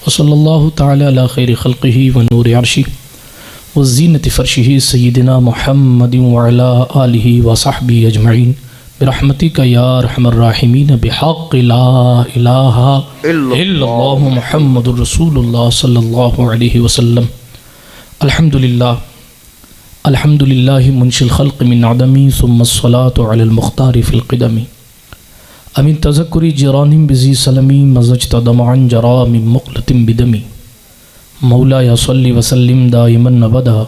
वसल्लल्लाहु तआला अला खैरि खल्क़िही व नूरि अर्शी व ज़ीनति फ़र्शिही सय्यिदिना मुहम्मदिन व अला आलिही व सहबिही अजमईन बिरहमतिका या अरहमर राहिमीन बिहक़्क़ि ला इलाहा इल्लल्लाहु मुहम्मदुर रसूलुल्लाह सल्लल्लाहु अलैहि वसल्लम। अल्हम्दुलिल्लाहि मुनशिल ख़ल्क़ि मिन अदमी सुम्मस्सलातु अलल मुख्तारि फ़िल क़िदमी अमिन तज़क्कुरि जिरानिम बिज़ी सलमी मज़ज्तदमअन जरा मिन मुक़लतिन बिदमी मौला या सल्लि वसल्लिम दाइमन अबदा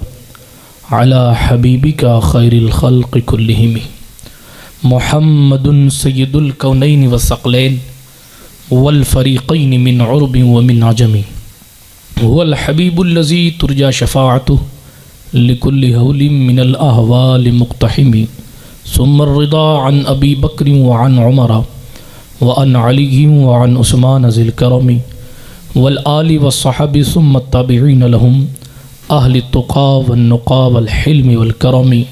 अला हबीबिका खैरिल ख़ल्क़ि कुल्लिहिम मुहम्मदुन सय्यिदुल कौनैनि व सक़लैन वल फ़रीक़ैनि मिन उरबिन व मिन अजमी वल हबीबुल्लज़ी तुरजा शफ़ाअतुहु लिकुल्लि हौलिन मिनल अहवालि मुक़्तहिमी सुम्मा रिदा अन अबी बक्र व अन उमर व अन अली व अन उस्मान ज़िल करमी वल आलि व सहाबी सुम्मा ताबिईन लहुम अहलि तुक़ा वन नुक़ा वल हिल्मी वल करमी।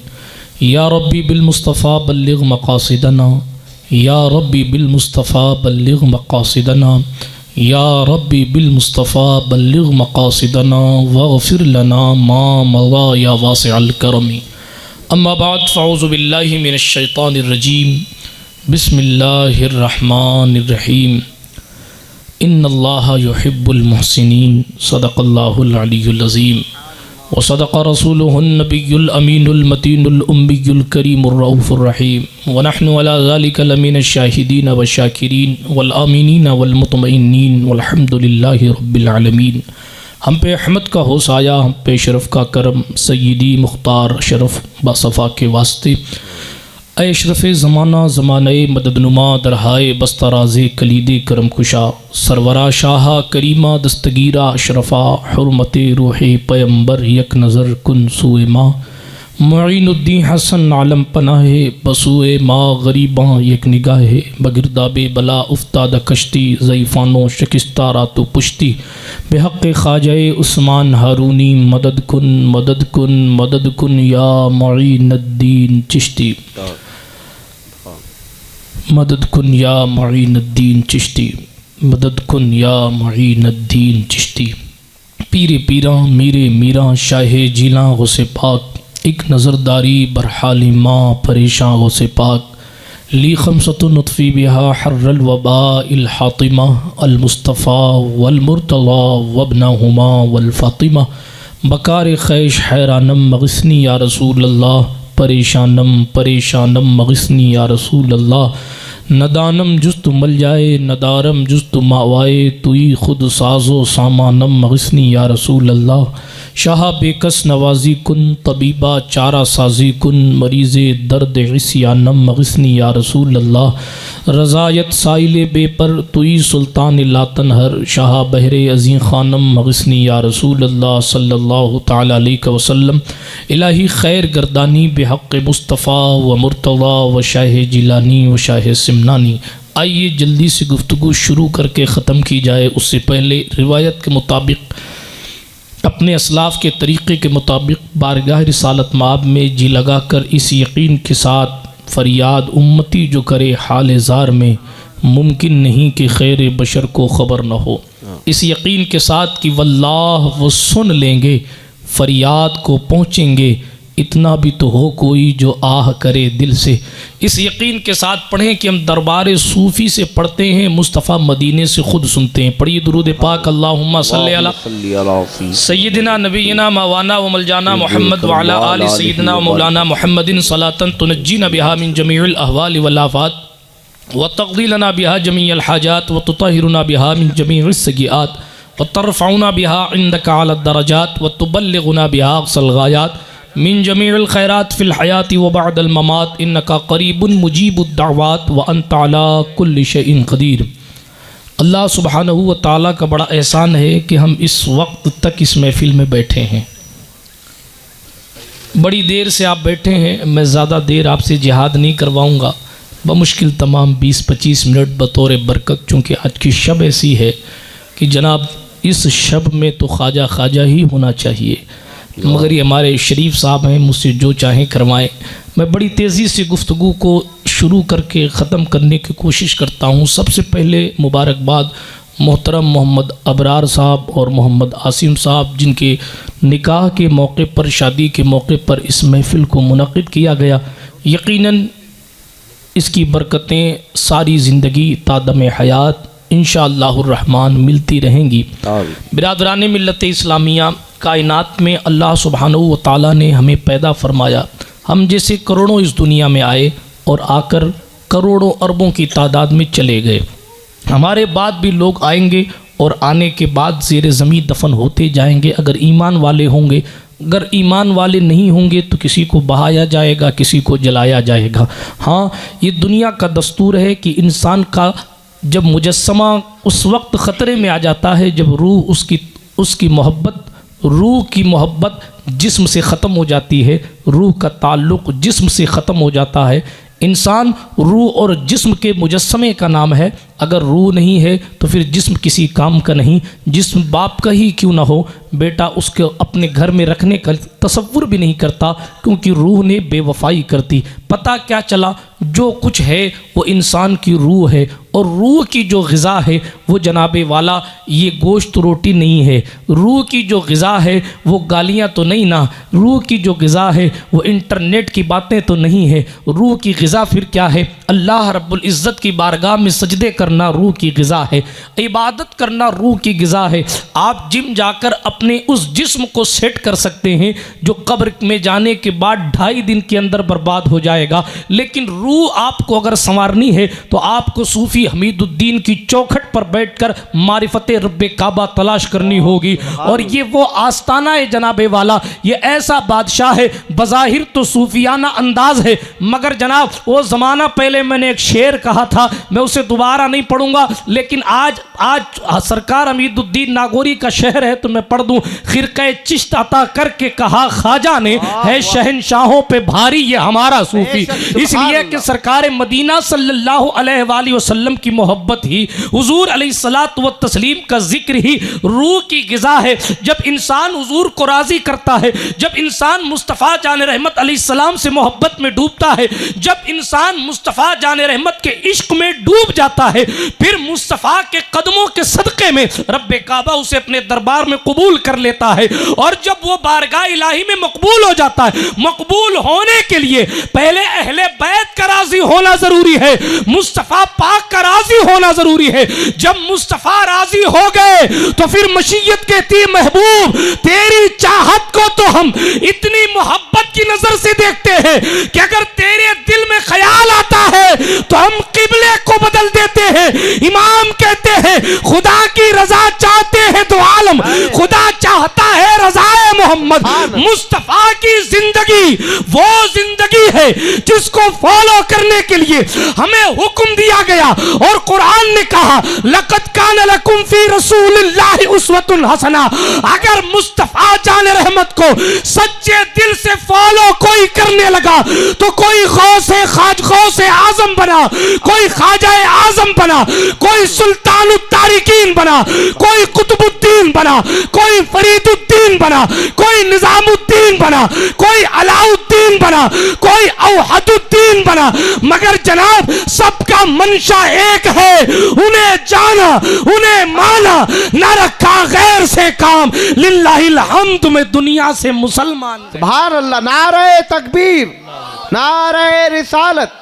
या रब्बी बिल मुस्तफ़ा बल्लिग़ मक़ासिदना या रब्बी बिल मुस्तफ़ा बल्लिग़ मक़ासिदना या रब्बी बिल मुस्तफ़ा बल्लिग़ मक़ासिदना वग़फ़िर लना मा मज़ा या वासिअल करमी। अम्मा बाद फ़अऊज़ु बिल्लाहि मिनश शैतानिर रजीम बिस्मिल्लाहिर रहमानिर रहीम इन्नल्लाहा युहिब्बुल मुहसिनीन सदक़ल्लाहुल अलियुल अज़ीम व सदक़ रसूलुहुन नबियुल अमीनुल मतीनुल उम्मियुल करीमुर रऊफ़ुर रहीम व नहनु अला ज़ालिका लमिनश शाहिदीन व शाकिरीन वल आमीनीन वल मुतमइन्नीन वल्हम्दुलिल्लाहि रब्बिल आलमीन। हम पे अहमद का होश आया, हम पे शरफ़ का करम, सय्यदी मुख्तार शरफ़ बासफ़ा के वास्ते। ऐ अशरफ़ ज़माना ज़माने मददनुमा दरहाए बस्तराज़े कलीदे करम खुशा सरवरा शाहा करीमा दस्तगीरा अशरफ़ा हुर्मते रूहे पैम्बर यक नज़र कुन सुए माँ मुईनुद्दीन हसन आलम पनाहे बसुए माँ गरीबां यक निगाहे बगिरदाबे बला उफ्ताद कश्ती ज़ईफ़ानो शिकस्ता रातु पुश्ती बेहक़्क़े ख़ाजाए उस्मान हारूनी मदद कुन या मुईनुद्दीन चिश्ती मदद कुन या मुईनुद्दीन चिश्ती मदद कुन या मुईनुद्दीन चिश्ती। पीरे पीरा मीरे मीरा शाहे जिला गौसे पाक एक नज़रदारी बरहाली माँ परेशान गौसे पाक ली खमसतुन नुत्फ़ी बिहा हर्रल वबा इल हातिमा अल मुस्तफ़ा वल मुर्तज़ा वब्नहुमा वल फ़ातिमा बकार ख़ैश हैरानम मग़िस्नी या रसूल अल्लाह परेशानम मग़िस्नी या रसूल अल्लाह नदानम जुस्तु मल जाए नदारम जुस्तु मावाए तुई खुद साजो सामानम मग़िस्नी या रसूल अल्लाह शाह बेकस नवाजी कुन तबीबा चारा साजी कुन मरीज़े दर्द इस्यानम मग़िस्नी या रसूल अल्लाह रज़ायत साइले बेपर तुई सुल्तान लातन हर शाह बहरे अज़ीं ख़ानम मग़िस्नी या रसूल अल्लाह सल्लल्लाहु तआला अलैहि वसल्लम इलाही खैर गर्दानी बेहक़्क़ मुस्तफ़ा व मुर्तज़ा व शाह जिलानी व शाह सिमनानी। आइए जल्दी से गुफ्तगू शुरू करके ख़त्म की जाए, उससे पहले रिवायत के मुताबिक अपने असलाफ़ के तरीक़े के मुताबिक बारगाह रिसालत माब में जी लगा कर इस यकीन के साथ फ़रियाद उम्मती जो करे हाल ज़ार में मुमकिन नहीं कि खैर बशर को ख़बर न हो। इस यकीन के साथ कि वल्लाह वो सुन लेंगे, फ़रियाद को पहुँचेंगे, इतना भी तो हो कोई जो आह करे दिल से। इस यकीन के साथ पढ़ें कि हम दरबार सूफ़ी से पढ़ते हैं, मुस्तफ़ा मदीने से ख़ुद सुनते हैं। पढ़िए दुरूद पाक अल्लाहुम्मा सल्ली अला सय्यिदिना नबीना मवाना व मलजाना मोहम्मद व अला आलि सय्यिदिना मौलाना मोहम्मदिन सलातन तुनज्जीना बिहा मिन जमीइल अहवालि वल आफ़ात व तक़दी लना बिहा जमीअल हाजात व तुताहिरुना बिहा मिन जमीइस सय्यिआत व तरफ़उना बिहा इंदका अला दरजात व तुबल्लिगुना बिहा अक़सल गायात मिन जमीइल खैरात फ़िल हयाति व बअदल ममात इन्नका क़रीबुन मुजीबुद दाअवात व अंत अला कुल्लि शैइन क़दीर। अल्लाह सुब्हानहू व तआला का बड़ा एहसान है कि हम इस वक्त तक इस महफ़िल में बैठे हैं। बड़ी देर से आप बैठे हैं, मैं ज़्यादा देर आपसे जिहाद नहीं करवाऊँगा, बमुश्किल तमाम 20-25 मिनट बतौर बरकत, चूँकि आज की शब ऐसी है कि जनाब इस शब में तो ख्वाजा ही होना चाहिए, मगर ये हमारे शरीफ साहब हैं, मुझसे जो चाहें करवाएं। मैं बड़ी तेज़ी से गुफ्तगू को शुरू करके ख़त्म करने की कोशिश करता हूँ। सबसे पहले मुबारकबाद मोहतरम मोहम्मद अबरार साहब और मोहम्मद आसिम साहब, जिनके निकाह के मौके पर, शादी के मौके पर इस महफ़िल को मुनक़िद किया गया। यकीनन इसकी बरकतें सारी ज़िंदगी तादम हयात इंशाअल्लाहुर रहमान मिलती रहेंगी। बिरादरान मिल्लत इस्लामिया, कायनात में अल्लाह सुब्हानहू व तआला ने हमें पैदा फरमाया। हम जैसे करोड़ों इस दुनिया में आए और आकर करोड़ों अरबों की तादाद में चले गए। हमारे बाद भी लोग आएंगे और आने के बाद ज़ेरे ज़मीन दफन होते जाएंगे। अगर ईमान वाले होंगे, अगर ईमान वाले नहीं होंगे तो किसी को बहाया जाएगा, किसी को जलाया जाएगा। हाँ, ये दुनिया का दस्तूर है कि इंसान का जब मुजस्समा उस वक्त ख़तरे में आ जाता है जब रूह उसकी मोहब्बत, रूह की मोहब्बत जिस्म से ख़त्म हो जाती है, रूह का ताल्लुक़ जिस्म से ख़त्म हो जाता है। इंसान रूह और जिस्म के मुजस्समे का नाम है। अगर रूह नहीं है तो फिर जिस्म किसी काम का नहीं। जिस्म बाप का ही क्यों ना हो, बेटा उसके अपने घर में रखने का तसव्वुर भी नहीं करता, क्योंकि रूह ने बेवफाई करती। पता क्या चला, जो कुछ है वो इंसान की रूह है, और रूह की जो ग़िज़ा है वो जनाबे वाला ये गोश्त रोटी नहीं है। रूह की जो ग़िज़ा है वो गालियाँ तो नहीं ना, रूह की जो ग़िज़ा है वो इंटरनेट की बातें तो नहीं है। रूह की ग़िज़ा फिर क्या है? अल्लाह रब्बुल इज़्ज़त की बारगाह में सजदे करना रूह की ग़िज़ा है, इबादत करना रूह की ग़िज़ा है। आप जिम जाकर अपने उस जिस्म को सेट कर सकते हैं जो कब्र में जाने के बाद 2.5 दिन के अंदर बर्बाद हो जाएगा, लेकिन रूह आपको अगर संवारनी है तो आपको सूफ़ी हमीदुद्दीन की चौखट पर बैठकर मारिफत रब्बे काबा तलाश करनी होगी। और ये वो आस्ताना है जनाबे वाला, ये ऐसा बादशाह है, बज़ाहिर तो सूफियाना अंदाज है, मगर जनाब वो ज़माना पहले मैंने एक शेर कहा था, मैं उसे दोबारा नहीं पढ़ूंगा, लेकिन आज सरकार हमीदुद्दीन नागौरी का शहर है तो मैं पढ़ दूं। खिरक़े चिश्त अता करके कहा ख्वाजा ने, है शहनशाहों पे भारी ये हमारा सूफी। इसलिए कि सरकार मदीना सल्लल्लाहु अलैहि वसल्लम की मोहब्बत ही, हुजूर अलैहिस्सलातु व तस्लीम का जिक्र ही रूह की ग़िज़ा है। जब इंसान हुजूर को राज़ी करता है, जब इंसान मुस्तफ़ा जान रहमत अलैहिस्सलाम से मोहब्बत में डूबता है, जब इंसान मुस्तफ़ा जान रहमत के इश्क में डूब जाता है, फिर मुस्तफ़ा के कदमों के सदक़े में रब्बे काबा उसे अपने दरबार में कबूल कर लेता है। और जब वो बारगाह इलाही में मकबूल हो जाता है, मकबूल होने के लिए पहले अहले बैत का राज़ी होना ज़रूरी है, मुस्तफ़ा पाक का राज़ी होना ज़रूरी है। जब मुस्तफ़ा राज़ी हो गए तो फिर मशीयत कहती है, महबूब तेरी चाहत को तो हम इतनी मोहब्बत की नज़र से देखते हैं कि अगर तेरे दिल में ख्याल आता है तो हम किबले को बदल देते हैं। इमाम कहते हैं, खुदा की रज़ा चाहते हैं तो आलम खुदा चाहता है रज़ाए मोहम्मद। मुस्तफ़ा की जिंदगी वो जिंदगी है जिसको फॉलो करने के लिए हमें हुक्म दिया गया, और कुरान ने कहा, लक़द कान लकुम फी रसूलिल्लाहि उस्वतुन हसना। अगर मुस्तफ़ा जान रहमत को सच्चे दिल से फॉलो कोई करने लगा तो कोई गौसे आजम बना, कोई ख्वाजा आजम बना, कोई सुल्तान तारिकीन बना, कोई कुतुबुद्दीन बना, कोई फरीदुद्दीन बना, कोई निजामुद्दीन बना, कोई अलाउद्दीन बना, कोई औहदुद्दीन बना, मगर जनाब सबका मंशा एक है, उन्हें जाना, उन्हें माना, न रखा गैर से काम। लिल्लाहिल हम्द में दुनिया से मुसलमान। सुभान अल्लाह, नारे तकबीर, नारे रिसालत,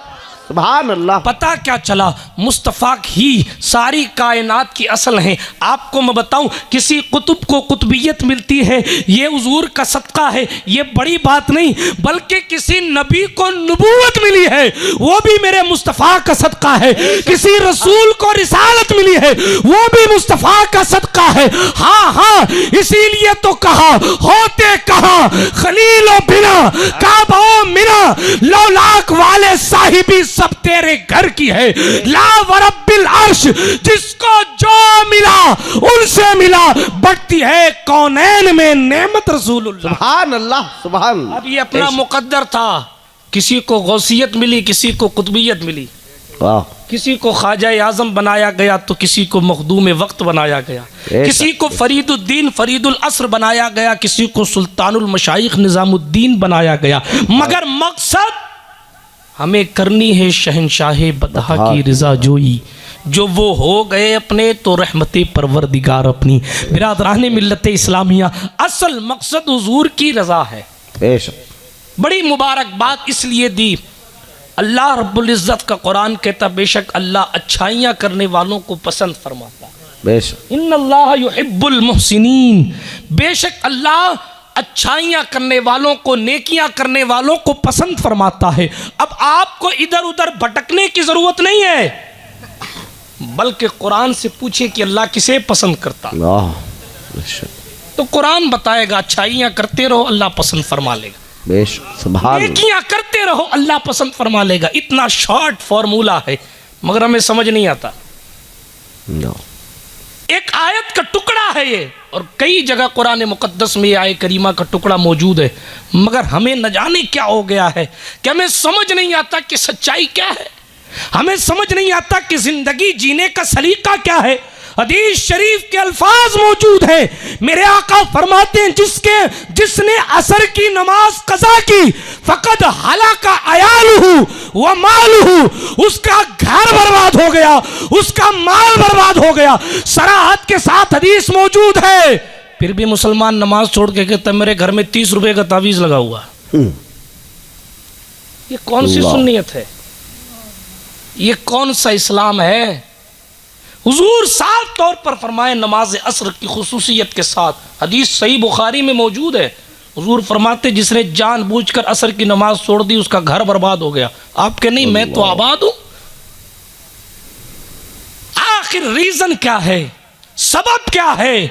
सुभान अल्लाह। पता क्या चला, मुस्तफ़ा ही सारी कायनात की असल है। आपको मैं बताऊं, किसी कुतुब को कुतुबियत मिलती है ये हुजूर का सदका है, ये बड़ी बात नहीं, बल्कि किसी नबी को नबूवत मिली है वो भी मेरे मुस्तफ़ा का सदका है। किसी रसूल को रिसालत मिली है वो भी मुस्तफ़ा का सदका है। हाँ हाँ, इसीलिए तो कहा, होते कहा खलीलो बिना काबा मिना, लौलाक वाले साहिबी सब तेरे घर की है। ला वरब्बिल अर्श, जिसको जो मिला उनसे मिला, बढ़ती है कौनैन में नेमत रसूलुल्लाह। सुभान अल्लाह, सुभान। अब ये अपना मुकद्दर था, किसी को गौसियत मिली, किसी को कुतुबियत मिली, किसी को ख्वाजा आजम बनाया गया तो किसी को मखदूम वक्त बनाया गया, किसी को फरीदुद्दीन फरीदुल असर बनाया गया, किसी को सुल्तानुल मशाइख निजामुद्दीन बनाया गया, मगर मकसद हमें करनी है शहनशाह बदहा की रज़ा जोई। जो वो हो गए अपने तो रहमते परवरदिगार अपनी। बिरादरान मिल्लत इस्लामिया, असल मकसद हुजूर की रज़ा है। बेशक बड़ी मुबारक बात इसलिए दी, अल्लाह रब्बुल इज़्ज़त का कुरान कहता बेशक अल्लाह अच्छाइयाँ करने वालों को पसंद फरमाता है। बेशक इन्नल्लाह युहिब्बुल मुहसिनीन, बेशक अल्लाह अच्छाइयाँ करने वालों को, नेकियां करने वालों को पसंद फरमाता है। अब आपको इधर उधर भटकने की जरूरत नहीं है, बल्कि कुरान से पूछे कि अल्लाह किसे पसंद करता, बेशक तो कुरान बताएगा। अच्छाइयाँ करते रहो अल्लाह पसंद फरमा लेगा, बेशक सुभान नेकियां करते रहो अल्लाह पसंद फरमा लेगा। इतना शॉर्ट फॉर्मूला है मगर हमें समझ नहीं आता। एक आयत का टुकड़ा है ये, और कई जगह कुरान मुकद्दस में ये आयत करीमा का टुकड़ा मौजूद है, मगर हमें न जाने क्या हो गया है कि हमें समझ नहीं आता कि सच्चाई क्या है, हमें समझ नहीं आता कि जिंदगी जीने का सलीका क्या है। हदीस शरीफ के अल्फाज मौजूद हैं, मेरे आका फरमाते हैं जिसने असर की नमाज कज़ा की फकद हलाका अयालुहु व मालुहु, उसका घर बर्बाद हो गया, उसका माल बर्बाद हो गया। सराहत के साथ हदीस मौजूद है। फिर भी मुसलमान नमाज छोड़ के कहता मेरे घर में 30 रुपए का तावीज लगा हुआ। ये कौन सी सुन्नियत है, ये कौन सा इस्लाम है। हुजूर साफ तौर पर फरमाए नमाज असर की खुसूसियत के साथ, हदीस सही बुखारी में मौजूद है। हुजूर फरमाते जिसने जानबूझकर असर की नमाज छोड़ दी उसका घर बर्बाद हो गया। आपके नहीं, मैं तो आबाद हूं। आखिर रीजन क्या है, सबब क्या है,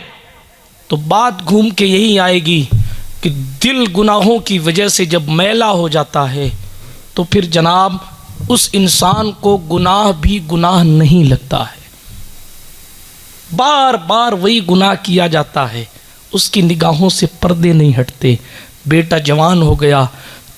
तो बात घूम के यही आएगी कि दिल गुनाहों की वजह से जब मैला हो जाता है तो फिर जनाब उस इंसान को गुनाह भी गुनाह नहीं लगता है, बार बार वही गुनाह किया जाता है, उसकी निगाहों से पर्दे नहीं हटते। बेटा जवान हो गया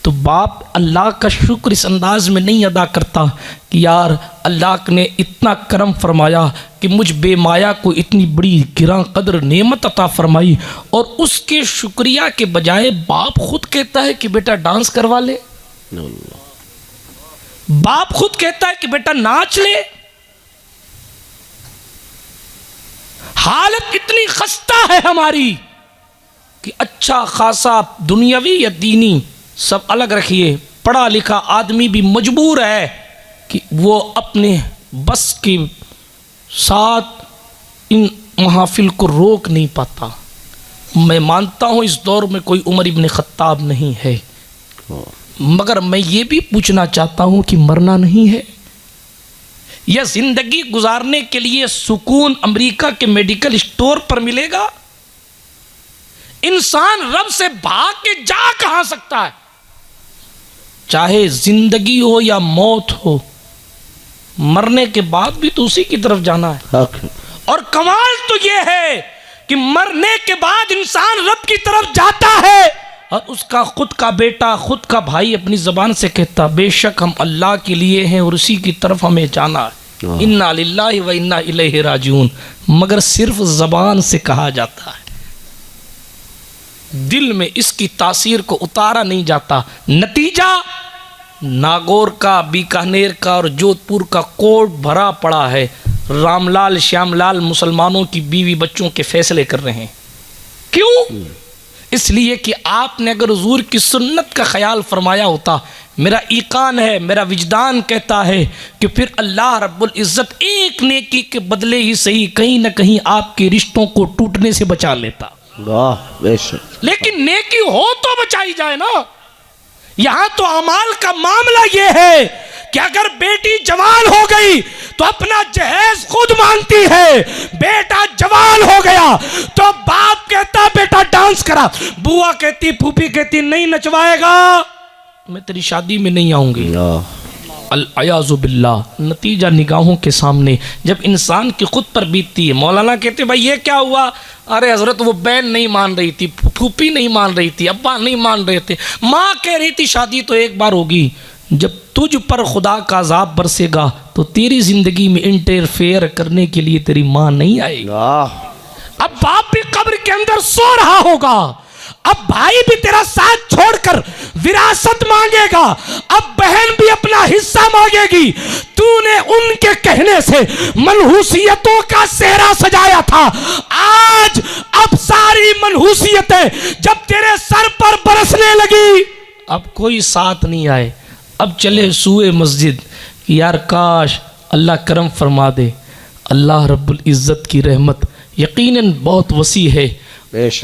तो बाप अल्लाह का शुक्र इस अंदाज में नहीं अदा करता कि यार अल्लाह ने इतना करम फरमाया कि मुझ बेमाया को इतनी बड़ी गिरां कदर नेमत अता फरमाई, और उसके शुक्रिया के बजाय बाप खुद कहता है कि बेटा डांस करवा ले, बाप खुद कहता है कि बेटा नाच ले। हालत इतनी खस्ता है हमारी कि अच्छा खासा दुनियावी या दीनी सब अलग रखिए, पढ़ा लिखा आदमी भी मजबूर है कि वो अपने बस के साथ इन महफिल को रोक नहीं पाता। मैं मानता हूँ इस दौर में कोई उमर इब्न खत्ताब नहीं है, मगर मैं ये भी पूछना चाहता हूँ कि मरना नहीं है, यह जिंदगी गुजारने के लिए सुकून अमेरिका के मेडिकल स्टोर पर मिलेगा। इंसान रब से भाग के जा कहां सकता है, चाहे जिंदगी हो या मौत हो, मरने के बाद भी तो उसी की तरफ जाना है। और कमाल तो यह है कि मरने के बाद इंसान रब की तरफ जाता है और उसका खुद का बेटा, खुद का भाई अपनी ज़बान से कहता बेशक हम अल्लाह के लिए हैं और उसी की तरफ हमें जाना है, इन्ना लिल्लाहि व इन्ना इलैहि राजिऊन, मगर सिर्फ ज़बान से कहा जाता है, दिल में इसकी तासीर को उतारा नहीं जाता। नतीजा नागौर का, बीकानेर का और जोधपुर का कोर्ट भरा पड़ा है। रामलाल श्यामलाल मुसलमानों की बीवी बच्चों के फैसले कर रहे हैं। क्यों? इसलिए कि आपने अगर हुजूर की सुन्नत का ख्याल फरमाया होता, मेरा ईकान है, मेरा विजदान कहता है कि फिर अल्लाह रब्बुल इज़्ज़त एक नेकी के बदले ही सही कहीं ना कहीं आपके रिश्तों को टूटने से बचा लेता। लेकिन नेकी हो तो बचाई जाए ना। यहां तो अमाल का मामला यह है कि अगर बेटी जवान हो गई तो अपना जहेज खुद मांगती है, बेटा जवान हो गया तो बाप कहता बेटा डांस करा, बुआ कहती, फूफी कहती नहीं नचवाएगा मैं तेरी शादी में नहीं आऊंगी। अल-अयाज़ु बिल्लाह। नतीजा निगाहों के सामने जब इंसान की खुद पर बीतती है। मौलाना कहते भाई ये क्या हुआ? अरे हजरत वो बहन नहीं मान रही थी, फूफी नहीं मान रही थी, अब्बा नहीं मान रहे थे, माँ कह रही थी शादी तो एक बार होगी। जब तुझ पर खुदा का अज़ाब बरसेगा तो तेरी जिंदगी में इंटरफेयर करने के लिए तेरी माँ नहीं आएगी। अब बाप भी कब्र के अंदर सो रहा होगा, अब भाई भी तेरा साथ छोड़कर विरासत मांगेगा, अब बहन भी अपना हिस्सा मांगेगी, तू तूने उनके कहने से मनहूसियतों का सेहरा सजाया था। आज अब सारी मनहूसियतें जब तेरे सर पर बरसने लगी, अब कोई साथ नहीं आए। अब चले सूए मस्जिद, यार काश अल्लाह करम फरमा दे। अल्लाह रब्बुल इज़्ज़त की रहमत यकीनन बहुत वसी है,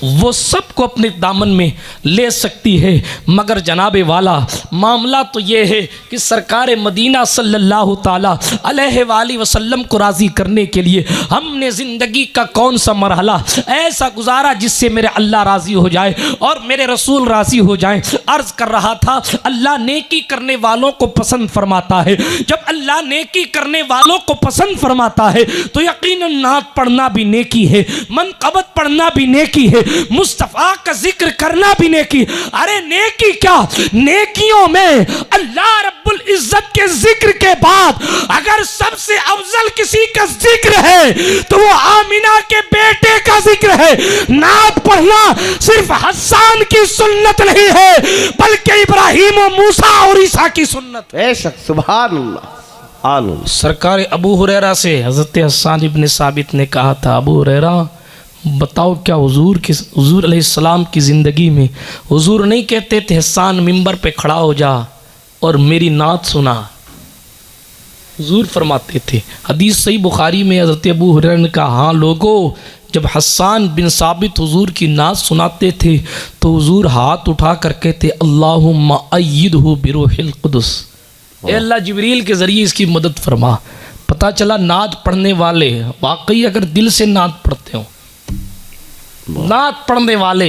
वो सबको अपने दामन में ले सकती है। मगर जनाबे वाला मामला तो ये है कि सरकार मदीना सल्लल्लाहु ताला अलैहि वसल्लम को राज़ी करने के लिए हमने ज़िंदगी का कौन सा मरहला ऐसा गुजारा जिससे मेरे अल्लाह राज़ी हो जाए और मेरे रसूल राज़ी हो जाएं। अर्ज़ कर रहा था, अल्लाह नेकी करने वालों को पसंद फरमाता है। जब अल्लाह नेकी करने वालों को पसंद फरमाता है तो यकीनन नात पढ़ना भी नेकी है, मनक़बत पढ़ना भी नेकी है, मुस्तफ़ा का जिक्र करना भी नेकी। अरे नेकी क्या, नेकियों में अल्लाह रब्बुल इज़्ज़त के जिक्र के बाद अगर सबसे अफजल किसी का जिक्र है तो वो आमिना के बेटे का जिक्र है। नात पढ़ना सिर्फ हस्सान की सुन्नत नहीं है बल्कि इब्राहिम और मूसा और ईसा की सुन्नत। बेशक, सुभान अल्लाह। आमीन। सरकार अबू हुरैरा से हज़रत हस्सान इब्न साबित ने कहा था, अबू हुरैरा बताओ क्या हुजूर अलैहिस्सलाम की ज़िंदगी में हुजूर नहीं कहते थे हस्सान मिंबर पे खड़ा हो जा और मेरी नात सुना? हुजूर फरमाते थे, हदीस सही बुखारी में हज़रत अबू हुरैरा ने कहा, हाँ लोगों, जब हस्सान बिन साबित हुजूर की नात सुनाते थे तो हुजूर हाथ उठा कर कहते, अल्लाहुम्मा अय्यिदहु बिरूहिल कुदस, ए अल्लाह जिब्रील के ज़रिए इसकी मदद फरमा। पता चला नात पढ़ने वाले वाकई अगर दिल से नात पढ़ते हो, नात पढ़ने वाले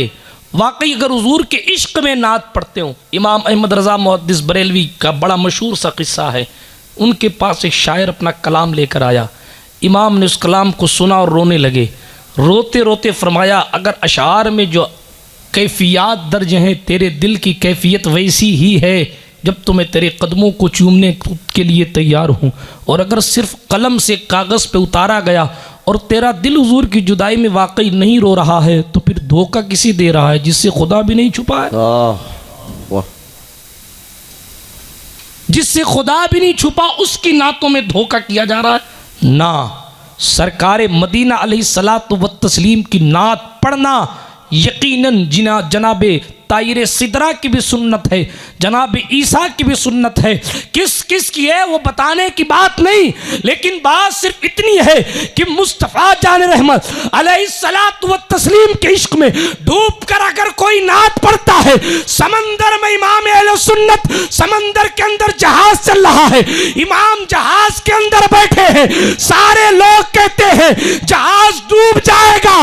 वाकई अगर हुजूर के इश्क में नात पढ़ते हो। इमाम अहमद रज़ा मुहद्दिस बरेलवी का बड़ा मशहूर सा किस्सा है। उनके पास एक शायर अपना कलाम लेकर आया, इमाम ने उस कलाम को सुना और रोने लगे। रोते रोते फरमाया, अगर अशार में जो कैफियत दर्ज हैं तेरे दिल की कैफियत वैसी ही है जब तो मैं तेरे कदमों को चूमने के लिए तैयार हूँ, और अगर सिर्फ कलम से कागज़ पे उतारा गया और तेरा दिल हुजूर की जुदाई में वाकई नहीं रो रहा है तो फिर धोखा किसी दे रहा है जिससे खुदा भी नहीं छुपा है, जिससे खुदा भी नहीं छुपा उसकी नातों में धोखा किया जा रहा है ना। सरकार मदीना अलैहिस्सलातु व तस्लीम की नात पढ़ना यकीनन जनाबे तायरे सिदरा की भी सुन्नत है, जनाब ईसा की भी सुन्नत है। किस किस की है वो बताने की बात नहीं, लेकिन बात सिर्फ इतनी है कि मुस्तफ़ा जान रहमत अलैहिस्सलातु व तस्लीम के इश्क में डूब कर अगर कोई नात पढ़ता है, समंदर में इमाम अहले सुन्नत, समंदर के अंदर जहाज चल रहा है, इमाम जहाज के अंदर बैठे हैं, सारे लोग कहते हैं जहाज डूब जाएगा।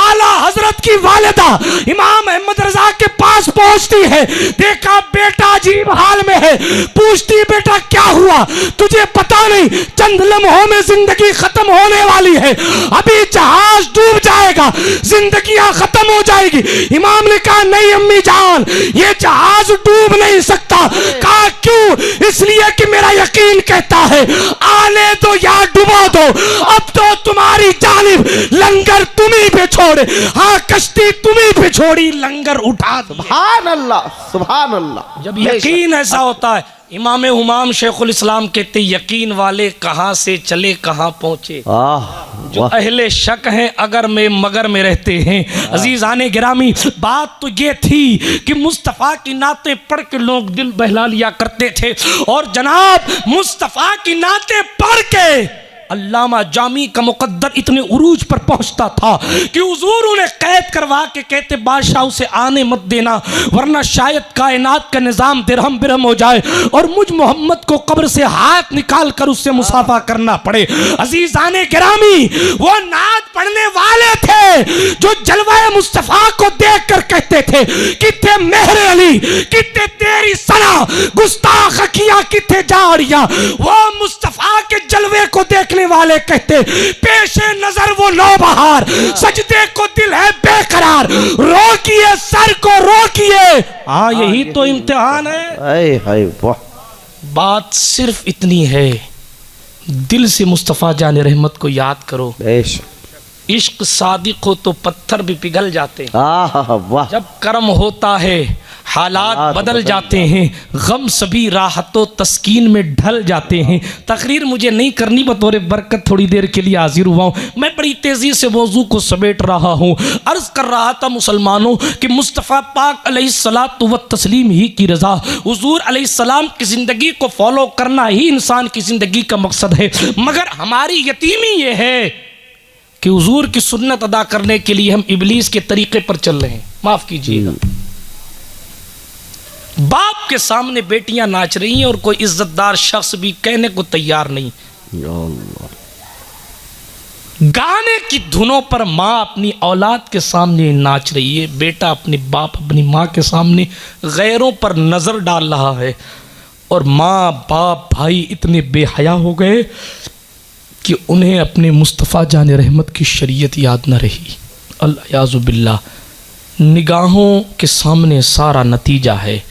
आला हजरत की वालिदा इमाम अहमद रजा के पास पहुंचती है, देखा बेटा अजीब हाल में है, पूछती बेटा क्या हुआ, तुझे पता नहीं चंद लम्हों में जिंदगी खत्म होने वाली है, अभी जहाज डूब जाएगा, जिंदगियां खत्म हो जाएगी। इमाम ने कहा नहीं अम्मी जान, ये जहाज डूब नहीं सकता। कहा क्यों? इसलिए कि मेरा यकीन कहता है आने दो या डुबा दो, अब तो तुम्हारी जानिब लंगर तुम्ही पे छोड़े, हाँ कश्ती तुम्ही पे छोड़ी, लंगर उठा दो। सुभान अल्लाह, सुभान अल्लाह। जब यकीन ऐसा होता है, इमाम हुमाम शेखुल इस्लाम कहते यकीन वाले कहाँ से चले कहाँ पहुँचे, जो अहले शक हैं अगर में मगर में रहते हैं। अजीज़ाने गिरामी, बात तो ये थी कि मुस्तफ़ा की नातें पढ़ के लोग दिल बहला लिया करते थे, और जनाब मुस्तफ़ा की नातें पढ़ के अल्लामा जामी का मुकद्दर इतने उरूज पर पहुंचता था कि हुजूर उन्हें कैद करवा के कहते बादशाह उसे आने मत देना, वरना शायद कायनात का निज़ाम दिरहम बिरहम हो जाए और मुझ मोहम्मद को कब्र से हाथ निकाल कर उससे मुसाफा करना पड़े। अजीज़ाने गिरामी, वो नात पढ़ने वाले थे जो जलवाए मुस्तफ़ा को देख कर कहते थे किथे मेहर अली, किथे तेरी सना, गुस्ताख किया किथे जाड़िया। वो मुस्तफ़ा के जलवे को देख वाले कहते पेशे नजर वो नौबहार, सजदे को दिल है बेकरार, रोकिए सर को रोकिए। हाँ यही तो इम्तिहान है। बात सिर्फ इतनी है, दिल से मुस्तफ़ा जान रहमत को याद करो। इश्क सादिक हो तो पत्थर भी पिघल जाते हैं, जब कर्म होता है हालात बदल जाते हैं, गम सभी राहतों तस्कीन में ढल जाते हैं। तकरीर मुझे नहीं करनी, बतौर बरकत थोड़ी देर के लिए हाजिर हुआ हूँ। मैं बड़ी तेज़ी से मौजू को समेट रहा हूँ। अर्ज़ कर रहा था मुसलमानों कि मुस्तफ़ा पाक अलैहिस्सलातु व तस्लीम ही की रज़ा, हुज़ूर अलैहिस्सलाम की ज़िंदगी को फॉलो करना ही इंसान की ज़िंदगी का मकसद है। मगर हमारी यतीमी ये है कि हुज़ूर की सुन्नत अदा करने के लिए हम इब्लीस के तरीक़े पर चल रहे हैं। माफ़ कीजिएगा, बाप के सामने बेटियां नाच रही हैं और कोई इज्जतदार शख्स भी कहने को तैयार नहीं। गाने की धुनों पर माँ अपनी औलाद के सामने नाच रही है, बेटा अपने बाप अपनी माँ के सामने गैरों पर नज़र डाल रहा है, और माँ बाप भाई इतने बेहया हो गए कि उन्हें अपने मुस्तफ़ा जान रहमत की शरीयत याद न रही। अल्लाह बिल्ला, निगाहों के सामने सारा नतीजा है।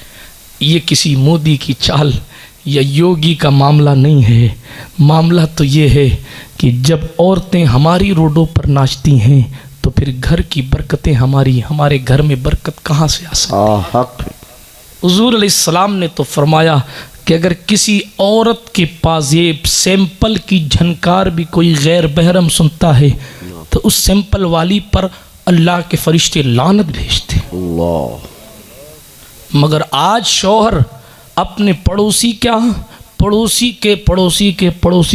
ये किसी मोदी की चाल या योगी का मामला नहीं है। मामला तो ये है कि जब औरतें हमारी रोडों पर नाचती हैं तो फिर घर की बरकतें हमारे घर में बरकत कहाँ से आ सकती। हुज़ूर अलैहिस्सलाम ने तो फरमाया कि अगर किसी औरत के पाजेब सैंपल की झनकार भी कोई गैर बहरम सुनता है तो उस सैंपल वाली पर अल्लाह के फरिश्ते लानत भेजते। मगर आज शौहर अपने पड़ोसी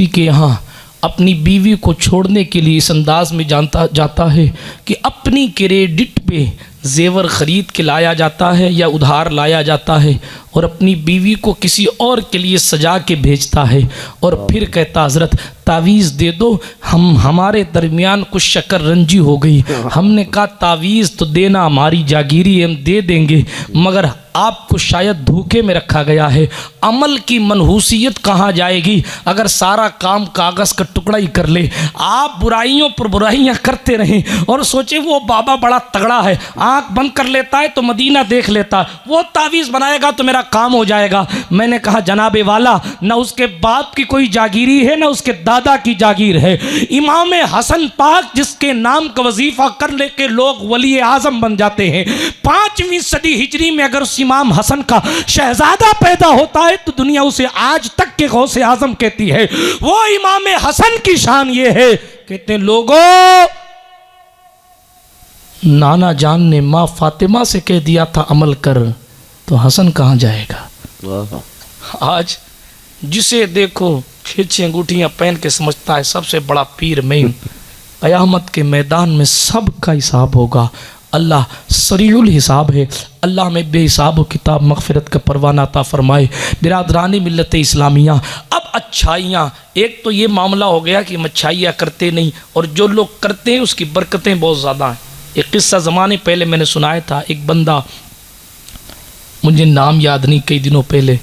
के यहाँ अपनी बीवी को छोड़ने के लिए इस अंदाज में जाता है कि अपनी क्रेडिट पे जेवर ख़रीद के लाया जाता है या उधार लाया जाता है और अपनी बीवी को किसी और के लिए सजा के भेजता है, और फिर कहता हज़रत तावीज़ दे दो, हमारे दरमियान कुछ शक्कर रंजी हो गई। हमने कहा तावीज़ तो देना हमारी जागीरी, हम दे देंगे, मगर आपको शायद धोखे में रखा गया है। अमल की मनहूसियत कहाँ जाएगी अगर सारा काम कागज़ का टुकड़ा ही कर ले। आप बुराइयों पर बुराइयाँ करते रहें और सोचे वो बाबा बड़ा तगड़ा है, आँख बंद कर लेता है तो मदीना देख लेता, वो तावीज़ बनाएगा तो मेरा काम हो जाएगा। मैंने कहा जनाबे वाला, न उसके बाप की कोई जागीरी है न उसके दादा की जागीर है। इमाम हसन पाक जिसके नाम का वजीफ़ा कर ले के लोग वली आज़म बन जाते हैं, 5वीं सदी हिजरी में अगर इमाम हसन का शहजादा पैदा होता है तो दुनिया उसे आज तक के गौसे आजम कहती है। वो इमाम हसन की शान ये है, कहते लोगों, नाना जान ने माँ फातिमा से कह दिया था अमल कर, तो हसन कहाँ जाएगा। आज जिसे देखो 6 अंगूठियाँ पहन के समझता है सबसे बड़ा पीर मैं। क़यामत के मैदान में सब का हिसाब होगा। अल्लाह सरीउल हिसाब है। अल्लाह में बेहिसाब किताब मग़फ़िरत का परवाना अता फ़रमाए। बिरादरानी मिल्लत इस्लामिया, अब अच्छाइयाँ, एक तो ये मामला हो गया कि हम अच्छाइयाँ करते नहीं और जो लोग करते हैं उसकी बरकतें बहुत ज़्यादा हैं। एक किस्सा ज़माने पहले मैंने सुनाया था, एक बंदा, मुझे नाम याद नहीं, कई दिनों पहले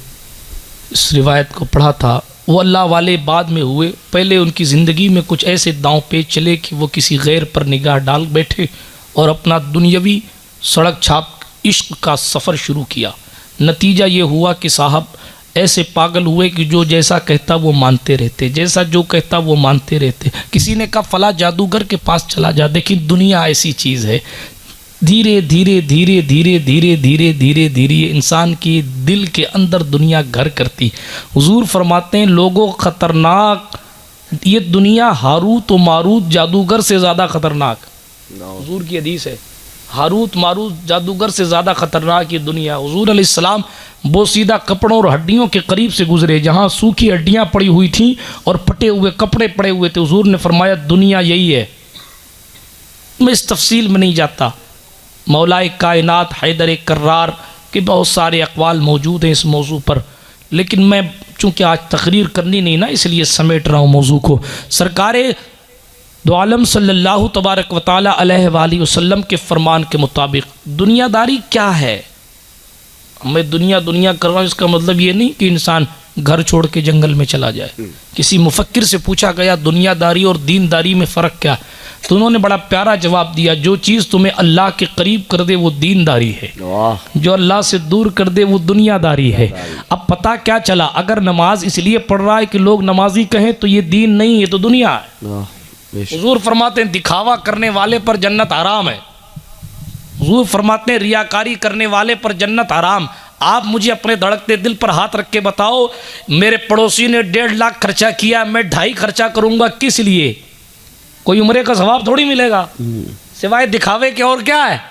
इस रिवायत को पढ़ा था। वो अल्लाह वाले बाद में हुए, पहले उनकी ज़िंदगी में कुछ ऐसे दांव पेच चले कि वो किसी गैर पर निगाह डाल बैठे और अपना दुनियावी सड़क छाप इश्क का सफ़र शुरू किया। नतीजा ये हुआ कि साहब ऐसे पागल हुए कि जो जैसा कहता वो मानते रहते, जैसा जो कहता वो मानते रहते। किसी ने कहा फला जादूगर के पास चला जा। देखिए दुनिया ऐसी चीज़ है, धीरे धीरे धीरे धीरे धीरे धीरे धीरे धीरे इंसान की दिल के अंदर दुनिया घर करती। हुजूर फरमाते हैं लोगों ख़तरनाक ये दुनिया हारूत व मारूत जादूगर से ज़्यादा ख़तरनाक। हुजूर की हदीस है, हारूत मारूत जादूगर से ज़्यादा ख़तरनाक ये दुनिया। हुजूर अलैहिस्सलाम बोसीदा कपड़ों और हड्डियों के करीब से गुजरे, जहाँ सूखी हड्डियाँ पड़ी हुई थीं और फटे हुए कपड़े पड़े हुए थे। हुजूर ने फरमाया दुनिया यही है। मैं इस तफसील में नहीं जाता, मौलाए कायनात हैदर कर्रार के बहुत सारे अक़वाल मौजूद हैं इस मौजू पर, लेकिन मैं चूँकि आज तकरीर करनी नहीं ना, इसलिए समेट रहा हूँ मौजू को। सरकारे दो आलम सल्लल्लाहु तबारक व तआला अलैहि वसल्लम के फरमान के मुताबिक दुनियादारी क्या है। मैं दुनिया कर रहा हूँ, इसका मतलब ये नहीं कि इंसान घर छोड़ के जंगल में चला जाए। किसी मुफक्किर से पूछा गया दुनियादारी और दीनदारी में फ़र्क क्या, तो उन्होंने बड़ा प्यारा जवाब दिया, जो चीज़ तुम्हें अल्लाह के करीब कर दे वो दीनदारी है, जो अल्लाह से दूर कर दे वो दुनियादारी है। अब पता क्या चला, अगर नमाज इसलिए पढ़ रहा है कि लोग नमाजी कहें तो ये दीन नहीं, ये तो दुनिया है। हुजूर फरमाते हैं दिखावा करने वाले पर जन्नत हराम है। हुजूर फरमाते हैं रियाकारी करने वाले पर जन्नत हराम। आप मुझे अपने धड़कते दिल पर हाथ रख के बताओ, मेरे पड़ोसी ने 1.5 लाख खर्चा किया, मैं 2.5 खर्चा करूंगा, किस लिए? कोई उम्रे का सवाब थोड़ी मिलेगा, सिवाय दिखावे के और क्या है।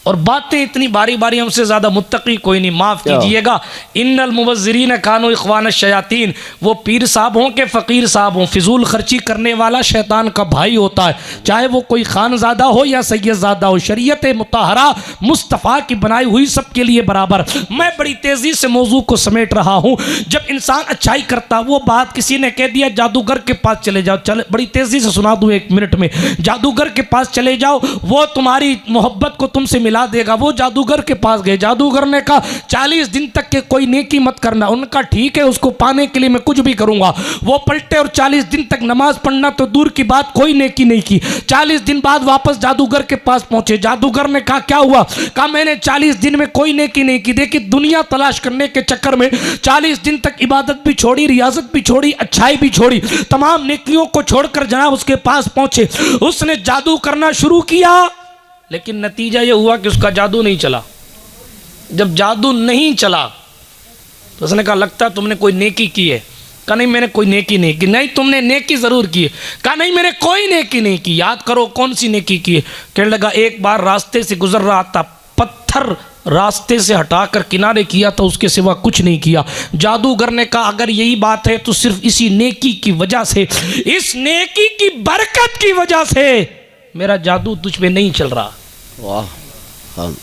और बातें इतनी बारी बारी, हमसे ज़्यादा मुत्तकी कोई नहीं। माफ़ कीजिएगा, इन्नल मुबज़्ज़िरीन कानू इख्वान शयातीन, वो पीर साहब हों के फ़कीर साहब हों, फिजूल खर्ची करने वाला शैतान का भाई होता है, चाहे वो कोई खानज़ादा हो या सैयदज़ादा हो। शरीयत मुतहरा मुस्तफ़ा की बनाई हुई सबके लिए बराबर। मैं बड़ी तेज़ी से मौजू को समेट रहा हूँ। जब इंसान अच्छाई करता, वो बात किसी ने कह दिया जादूगर के पास चले जाओ, चले बड़ी तेज़ी से सुना दूँ 1 मिनट में। जादूगर के पास चले जाओ, वो तुम्हारी मोहब्बत को तुमसे मिला देगा। वो जादूगर के पास गए, जादूगर ने कहा 40 दिन तक के कोई नेकी मत करना। उनका ठीक है, उसको पाने के लिए मैं कुछ भी करूंगा। वो पलटे और 40 दिन तक नमाज पढ़ना तो दूर की बात, कोई नेकी नहीं की। 40 दिन बाद वापस जादूगर के पास पहुंचे। जादूगर ने कहा क्या हुआ? कहा मैंने 40 दिन में कोई नेकी नहीं की। देखिए, दुनिया तलाश करने के चक्कर में 40 दिन तक इबादत भी छोड़ी, रियाजत भी छोड़ी, अच्छाई भी छोड़ी, तमाम नेकियों को छोड़कर जनाब उसके पास पहुंचे। उसने जादू करना शुरू किया, लेकिन नतीजा यह हुआ कि उसका जादू नहीं चला। जब जादू नहीं चला तो उसने कहा लगता है तुमने कोई नेकी की है। कहा नहीं मैंने कोई नेकी नहीं की। नहीं तुमने नेकी ज़रूर की है। कहा नहीं मैंने कोई नेकी नहीं की। याद करो कौन सी नेकी की है। कहने लगा एक बार रास्ते से गुजर रहा था, पत्थर रास्ते से हटाकर किनारे किया था, उसके सिवा कुछ नहीं किया। जादूगर ने कहा अगर यही बात है तो सिर्फ इसी नेकी की वजह से, इस नेकी की बरकत की वजह से मेरा जादू तुझ पे नहीं चल रहा। वाह, हाँ।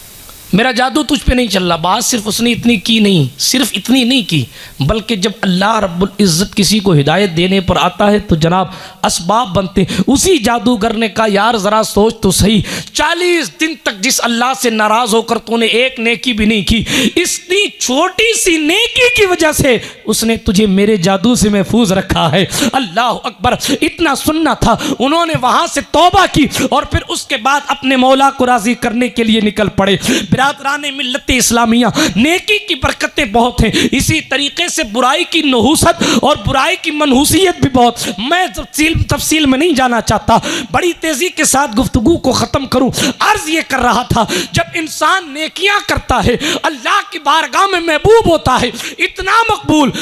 मेरा जादू तुझ पे नहीं चल रहा। बात सिर्फ उसने इतनी की नहीं, सिर्फ इतनी नहीं की, बल्कि जब अल्लाह रब्बुल इज़्ज़त किसी को हिदायत देने पर आता है तो जनाब असबाब बनते। उसी जादूगर ने कहा यार ज़रा सोच तो सही, 40 दिन तक जिस अल्लाह से नाराज़ होकर तूने एक नेकी भी नहीं की, इतनी छोटी सी नेकी की वजह से उसने तुझे मेरे जादू से महफूज रखा है। अल्लाह अकबर। इतना सुनना था, उन्होंने वहाँ से तौबा की और फिर उसके बाद अपने मौला को राज़ी करने के लिए निकल पड़े। बिरादराने मिल्लत इस्लामिया, नेकी की बरकतें बहुत हैं, इसी तरीके से बुराई की नहूसत और बुराई की मनहूसियत भी बहुत। मैं तफसील में नहीं जाना चाहता, बड़ी तेजी के साथ गुफ्तगू को ख़त्म करूं। अर्ज ये कर रहा था जब इंसान नेकियां करता है अल्लाह की बारगाह में महबूब होता है, इतना मकबूल,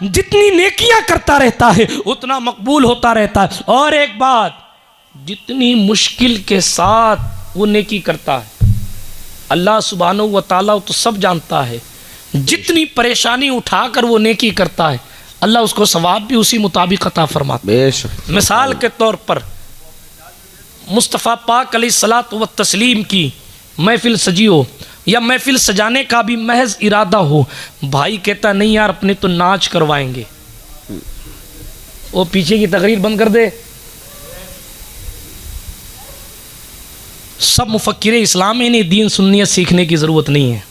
जितनी नेकियां करता रहता है उतना मकबूल होता रहता है। और एक बात, जितनी मुश्किल के साथ वो नेकी करता है अल्लाह सुब्हानहू व तआला तो सब जानता है। जितनी परेशानी उठाकर वो नेकी करता है अल्लाह उसको सवाब भी उसी मुताबिक अता फरमाता है। मिसाल के तौर पर मुस्तफ़ा पाक अलैहिस्सलातु व तस्लीम की महफिल सजी हो या महफिल सजाने का भी महज इरादा हो, भाई कहता नहीं यार अपने तो नाच करवाएंगे, वो पीछे की तकरीर बंद कर दे। सब मुफक्किरे इस्लाम में इन्हें दीन सुन्नियत सीखने की ज़रूरत नहीं है।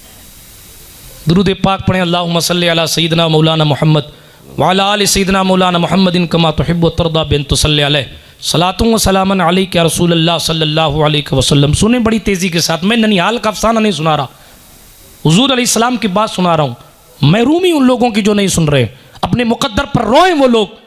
दुरूद पाक पढ़ें, अल्लाहुम्मा सल्ली अला सय्यिदना मौलाना मोहम्मद व अला आलि सय्यिदना मौलाना मोहम्मदिन कमा तुहिब्बु व तर्दा बिन तुसल्ली अलैहि सलातुन व सलामन अलैका रसूलुल्लाह सल्लल्लाहु अलैहि वसल्लम। सुने बड़ी तेज़ी के साथ, मैं ननिहाल का अफसाना नहीं सुना रहा, हुजूर अलैहिस्सलाम की बात सुना रहा हूँ। महरूमी उन लोगों की जो नहीं सुन रहे, अपने मुकद्दर पर रोए वो लोग।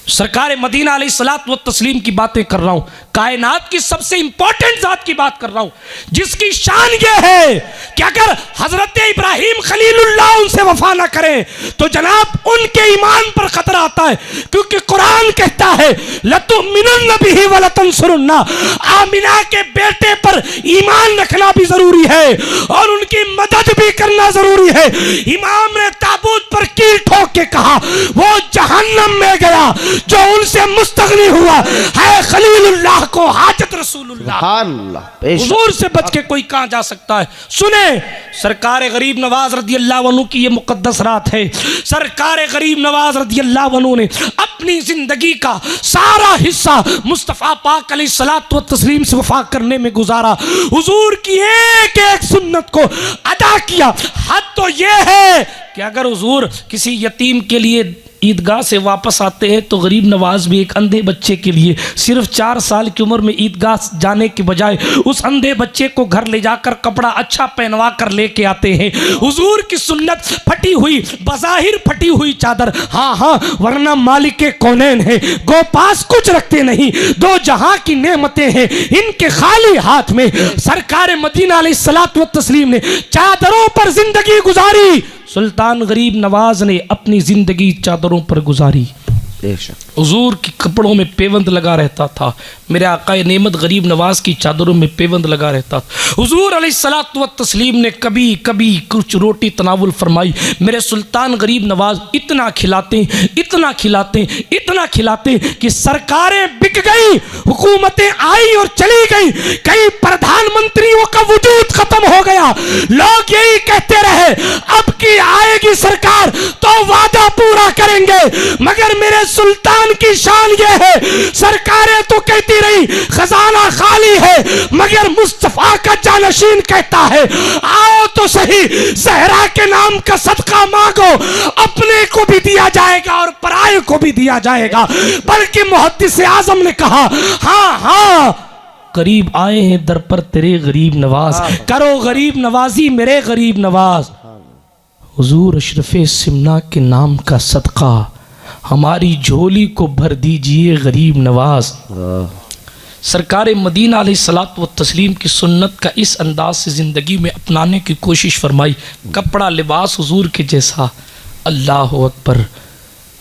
सरकार मदीना अलैहिस्सलातु व तस्लीम की बातें कर रहा हूँ, कायनात की सबसे इंपॉर्टेंट जात की बात कर रहा हूँ, जिसकी शान ये है कि अगर हजरत इब्राहिम खलीलुल्लाह उनसे वफा ना करें तो जनाब उनके ईमान पर खतरा आता है। क्योंकि कुरान कहता है लतुमिनुन्न बिही व लतंसुरुन्ना, आमिना के बेटे पर ईमान रखना भी जरूरी है और उनकी मदद भी करना जरूरी है। इमाम ने ताबूत पर कील ठोक के कहा वो जहन्नम में गया जो उनसे मुस्तगनी हुआ है खलीलुल्लाह को हाजत रसूलुल्लाह। हुजूर से बच के कोई कहां जा सकता है। सुने, सरकार गरीब नवाज रज़ी अल्लाह अन्हु की ये मुकद्दस रात है। सरकार गरीब नवाज रज़ी अल्लाह अन्हु ने अपनी जिंदगी का सारा हिस्सा मुस्तफ़ा पाक अलैहिस्सलातु व तस्लीम से वफा करने में गुजारा। हुजूर की एक एक सुन्नत को अदा किया। हद तो ये है कि अगर हुजूर किसी यतीम के लिए ईदगाह से वापस आते हैं तो गरीब नवाज भी एक अंधे बच्चे के लिए सिर्फ 4 साल की उम्र में ईदगाह जाने के बजाय उस अंधे बच्चे को घर ले जाकर कपड़ा अच्छा पहनवा कर लेके आते हैं। हुजूर की सुन्नत फटी हुई, बज़ाहिर फटी हुई चादर, हाँ हाँ, वरना मालिक के कौनैन है, गो पास कुछ रखते नहीं, दो जहां की नेमतें हैं इनके खाली हाथ में। सरकार मदीना अलैहिस्सलातु व तस्लीम ने चादरों पर जिंदगी गुजारी, सुल्तान गरीब नवाज ने अपनी जिंदगी चादरों पर गुजारी। हुजूर के कपड़ों में पेवंद लगा रहता था, मेरे आकाए नेमत गरीब नवाज की चादरों में पेवंद लगा रहता था। हुजूर अलैहिस्सलातु व तस्लीम ने कभी कभी कुछ रोटी तनावुल फरमाई, मेरे सुल्तान गरीब नवाज इतना खिलाते इतना खिलाते इतना खिलाते कि सरकारें बिक गई, हुकूमतें आई और चली गई, कई प्रधानमंत्रियों का वजूद खत्म हो गया। लोग यही कहते रहे अब की आएगी सरकार तो वादा पूरा करेंगे, मगर मेरे सुल्तान की शान ये है, सरकारें तो कहती रही खजाना खाली है, मगर मुस्तफा का जानशीन कहता है आओ तो सही, ज़हरा के नाम का सदका मांगो, अपने को भी दिया जाएगा और पराये को भी दिया जाएगा। बल्कि मुहद्दिस आज़म ने कहा हाँ हाँ, करीब आए हैं दर पर तेरे गरीब नवाज, करो गरीब नवाजी मेरे गरीब नवाज। हुजूर अशरफे सिमना के नाम का सदका हमारी झोली को भर दीजिए गरीब नवाज। सरकार मदीना अलैहिस्सलातु व तस्लीम की सुन्नत का इस अंदाज से ज़िंदगी में अपनाने की कोशिश फरमाई। कपड़ा लिबास हुजूर के जैसा, अल्लाह अकबर।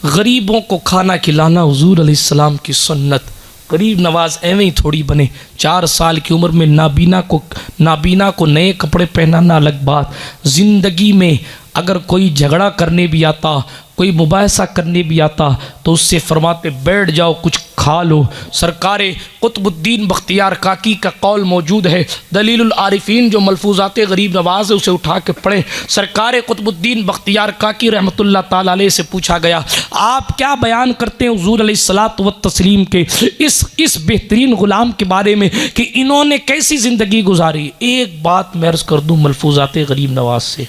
गरीबों को खाना खिलाना हुजूर अलैहिस्सलाम की सुन्नत। गरीब नवाज एवं ही थोड़ी बने, 4 साल की उम्र में नाबीना को नए कपड़े पहनाना अलग बात। ज़िंदगी में अगर कोई झगड़ा करने भी आता, कोई मुबाहसा करने भी आता तो उससे फरमाते बैठ जाओ कुछ खा लो। सरकार कुतुबुद्दीन बख्तियार काकी का कौल मौजूद है, दलीलुल आरिफीन जो मलफूजाते गरीब नवाज है उसे उठा के पढ़ें। सरकार कुतुबुद्दीन बख्तियार काकी रहमतुल्लाह ताला अलैह से पूछा गया आप क्या बयान करते हैं हुजूर अलैहिस्सलातु व तस्लीम के इस बेहतरीन गुलाम के बारे में कि इन्होंने कैसी ज़िंदगी गुजारी। एक बात मैं अर्ज़ कर दूँ मलफूजाते गरीब नवाज से,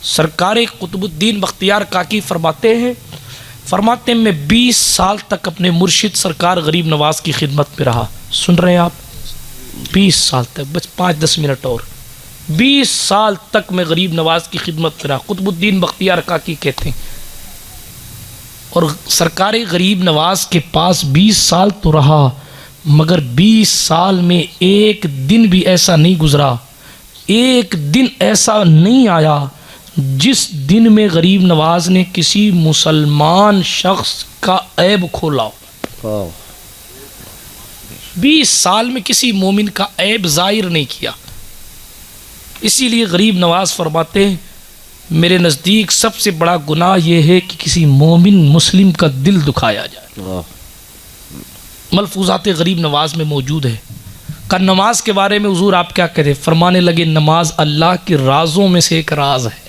सरकार कुतुबुद्दीन बख्तियार काकी फरमाते हैं मैं 20 साल तक अपने मुर्शिद सरकार गरीब नवाज की खिदमत में रहा। सुन रहे हैं आप, 20 साल तक, बस 5-10 मिनट और, 20 साल तक मैं गरीब नवाज की खिदमत में रहा, कुतुबुद्दीन बख्तियार काकी कहते हैं। और सरकार गरीब नवाज के पास 20 साल तो रहा, मगर 20 साल में एक दिन भी ऐसा नहीं गुजरा, एक दिन ऐसा नहीं आया जिस दिन में गरीब नवाज ने किसी मुसलमान शख्स का ऐब खोला हो। 20 साल में किसी मोमिन का ऐब जाहिर नहीं किया। इसीलिए गरीब नवाज फरमाते हैं मेरे नज़दीक सबसे बड़ा गुनाह यह है कि किसी मोमिन मुस्लिम का दिल दुखाया जाए। मलफूजात गरीब नवाज में मौजूद है। का नमाज के बारे में हुजूर आप क्या करें, फरमाने लगे नमाज अल्लाह के राजों में से एक राज है।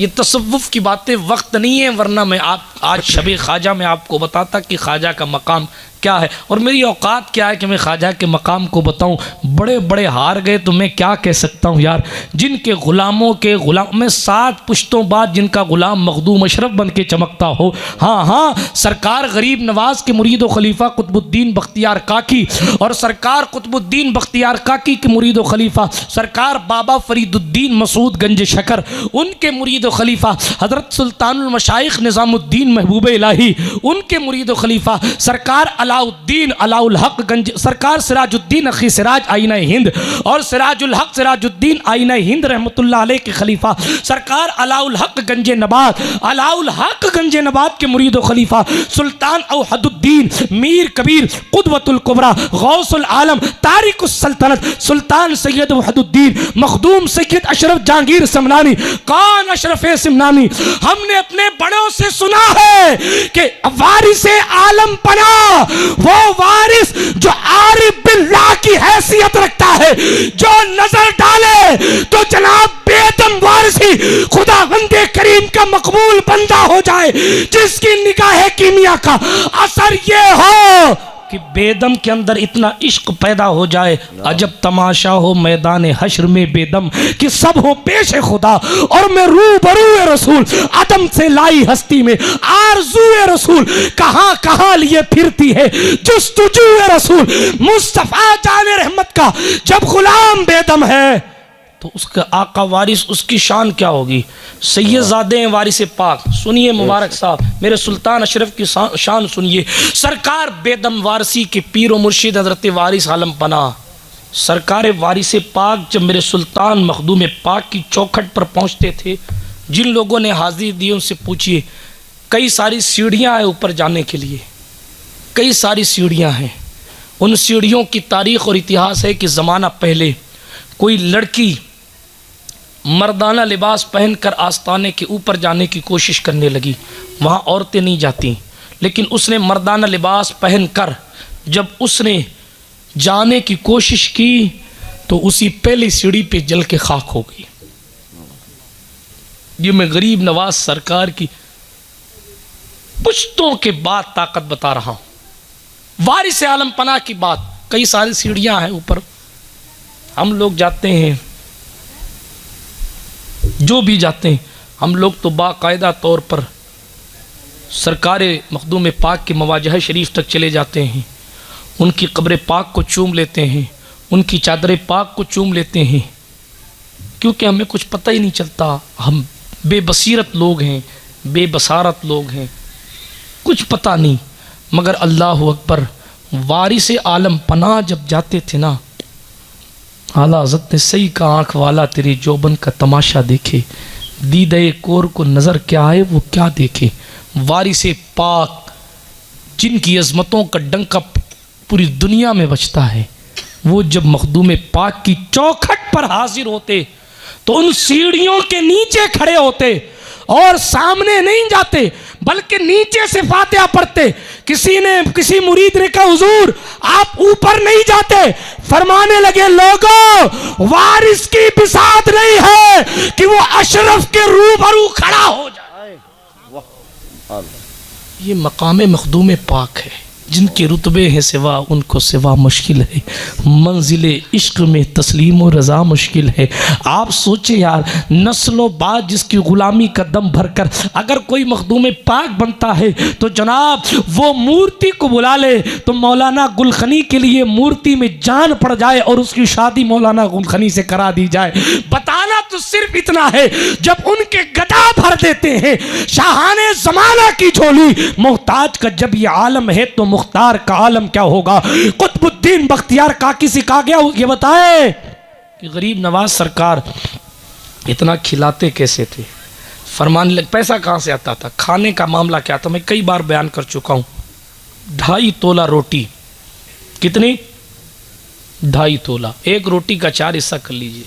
ये तसव्वुफ की बातें वक्त नहीं है, वरना मैं आज शबे ख्वाजा में आपको बताता कि ख्वाजा का मकाम क्या है और मेरी औकात क्या है कि मैं ख्वाजा के मकाम को बताऊं। बड़े बड़े हार गए तो मैं क्या कह सकता हूं यार, जिनके गुलामों के गुलाम में 7 पुश्तों बाद जिनका गुलाम मखदूम अशरफ बन के चमकता हो। हाँ हाँ, सरकार गरीब नवाज के मुरीद व खलीफा कुतुबुद्दीन बख्तियार काकी और सरकार कुतुबुद्दीन बख्तियार काकी के मुरीद व खलीफा सरकार बाबा फरीदुद्दीन मसूद गंज शकर, उनके मुरीद व खलीफा हजरत सुल्तानुल मशाइख निज़ामुद्दीन महबूब इलाही, उनके मुरीद व खलीफा सरकार अलाउद्दीन अलाउल हक गंज, सरकार सिराजुद्दीन अखी सिराज आईना हिंद और सिराजुल हक सिराजुद्दीन आईना हिंद रहमतुल्लाह अलैह के खलीफा सरकार अलाउल हक गंजे नबात, अलाउल हक गंजे नबात के मुरीद व खलीफा सुल्तान औहदुद्दीन मीर कबीर कुदवतुल कुबरा गौसुल आलम तारिकुस सल्तनत सुल्तान सैयद वहदुद्दीन मखदूम सैयद अशरफ जहांगीर समनानी। कौन अशरफ सिमनानी? हमने अपने बड़ों से सुना है कि वारिसे आलम पना वो वारिस जो आरिफ बिल्लाह की हैसियत रखता है, जो नजर डाले तो जनाब बेदम वारसी खुदावंदे करीम का मकबूल बंदा हो जाए, जिसकी निगाह कीमिया का असर ये हो कि बेदम के अंदर इतना इश्क पैदा हो जाए, अजब तमाशा हो मैदान हश्र में बेदम कि सब हो पेश खुदा और मैं रूबरू रसूल अदम से लाई हस्ती में आरज़ू रसूल कहां कहां लिए फिरती है जुस्तजू रसूल। मुस्तफ़ा जाने रहमत का जब गुलाम बेदम है तो उसका आका वारिस उसकी शान क्या होगी। सैयदजादे वारिस पाक, सुनिए मुबारक साहब, मेरे सुल्तान अशरफ की शान सुनिए। सरकार बेदम वारसी के पीर व मुर्शिद हजरत वारिस आलम पना सरकार वारिस पाक जब मेरे सुल्तान मखदूम पाक की चौखट पर पहुंचते थे, जिन लोगों ने हाजिरी दी उनसे पूछिए, कई सारी सीढ़ियां हैं ऊपर जाने के लिए, कई सारी सीढ़ियां हैं। उन सीढ़ियों की तारीख और इतिहास है कि ज़माना पहले कोई लड़की मर्दाना लिबास पहनकर आस्ताने के ऊपर जाने की कोशिश करने लगी। वहाँ औरतें नहीं जाती, लेकिन उसने मर्दाना लिबास पहनकर जब उसने जाने की कोशिश की तो उसी पहली सीढ़ी पे जल के खाक हो गई। ये मैं गरीब नवाज सरकार की पुश्तों के बाद ताकत बता रहा हूँ। वारिस आलम पना की बात, कई सारी सीढ़ियाँ हैं ऊपर, हम लोग जाते हैं, जो भी जाते हैं हम लोग तो बाकायदा तौर पर सरकार मखदूम पाक के मवाजह शरीफ तक चले जाते हैं, उनकी कब्र पाक को चूम लेते हैं, उनकी चादर पाक को चूम लेते हैं, क्योंकि हमें कुछ पता ही नहीं चलता। हम बेबसीरत लोग हैं, बेबसारत लोग हैं, कुछ पता नहीं। मगर अल्लाह अकबर, वारिस आलम पना जब जाते थे ना, आला हज़रत ने सही का आँख वाला तेरे जोबन का तमाशा देखे, दीदे कोर को नज़र क्या आए वो क्या देखे। वारिस पाक जिनकी अज़मतों का डंका पूरी दुनिया में बजता है, वो जब मखदूम पाक की चौखट पर हाजिर होते तो उन सीढ़ियों के नीचे खड़े होते और सामने नहीं जाते, बल्कि नीचे से फातिहा पढ़ते। किसी मुरीद ने कहा हुजूर आप ऊपर नहीं जाते, फरमाने लगे लोगों वारिस की बिसात नहीं है कि वो अशरफ के रूबरू खड़ा हो जाए। ये मकाम मखदूम पाक है, जिनके रुतबे हैं सिवा उनको सिवा मुश्किल है, मंजिले इश्क में तस्लीम और रज़ा मुश्किल है। आप सोचे यार, नस्लों बाद जिसकी ग़ुलामी का दम भरकर अगर कोई मखदूम पाक बनता है तो जनाब वो मूर्ति को बुला ले तो मौलाना गुलखनी के लिए मूर्ति में जान पड़ जाए और उसकी शादी मौलाना गुलखनी से करा दी जाए। बताना तो सिर्फ इतना है, जब उनके गदा भर देते हैं शाहाने ज़माना की झोली, मोहताज का जब ये आलम है तो मुख्तार का आलम क्या होगा। कुतुबुद्दीन बख्तियार काकी सिखा गया, ये बताए कि गरीब नवाज सरकार इतना खिलाते कैसे थे। फरमाने लग, पैसा कहाँ से आता था, खाने का मामला क्या था, मैं कई बार बयान कर चुका हूँ। 2.5 तोला रोटी, कितनी 2.5 तोला, एक रोटी का 4 हिस्सा कर लीजिए,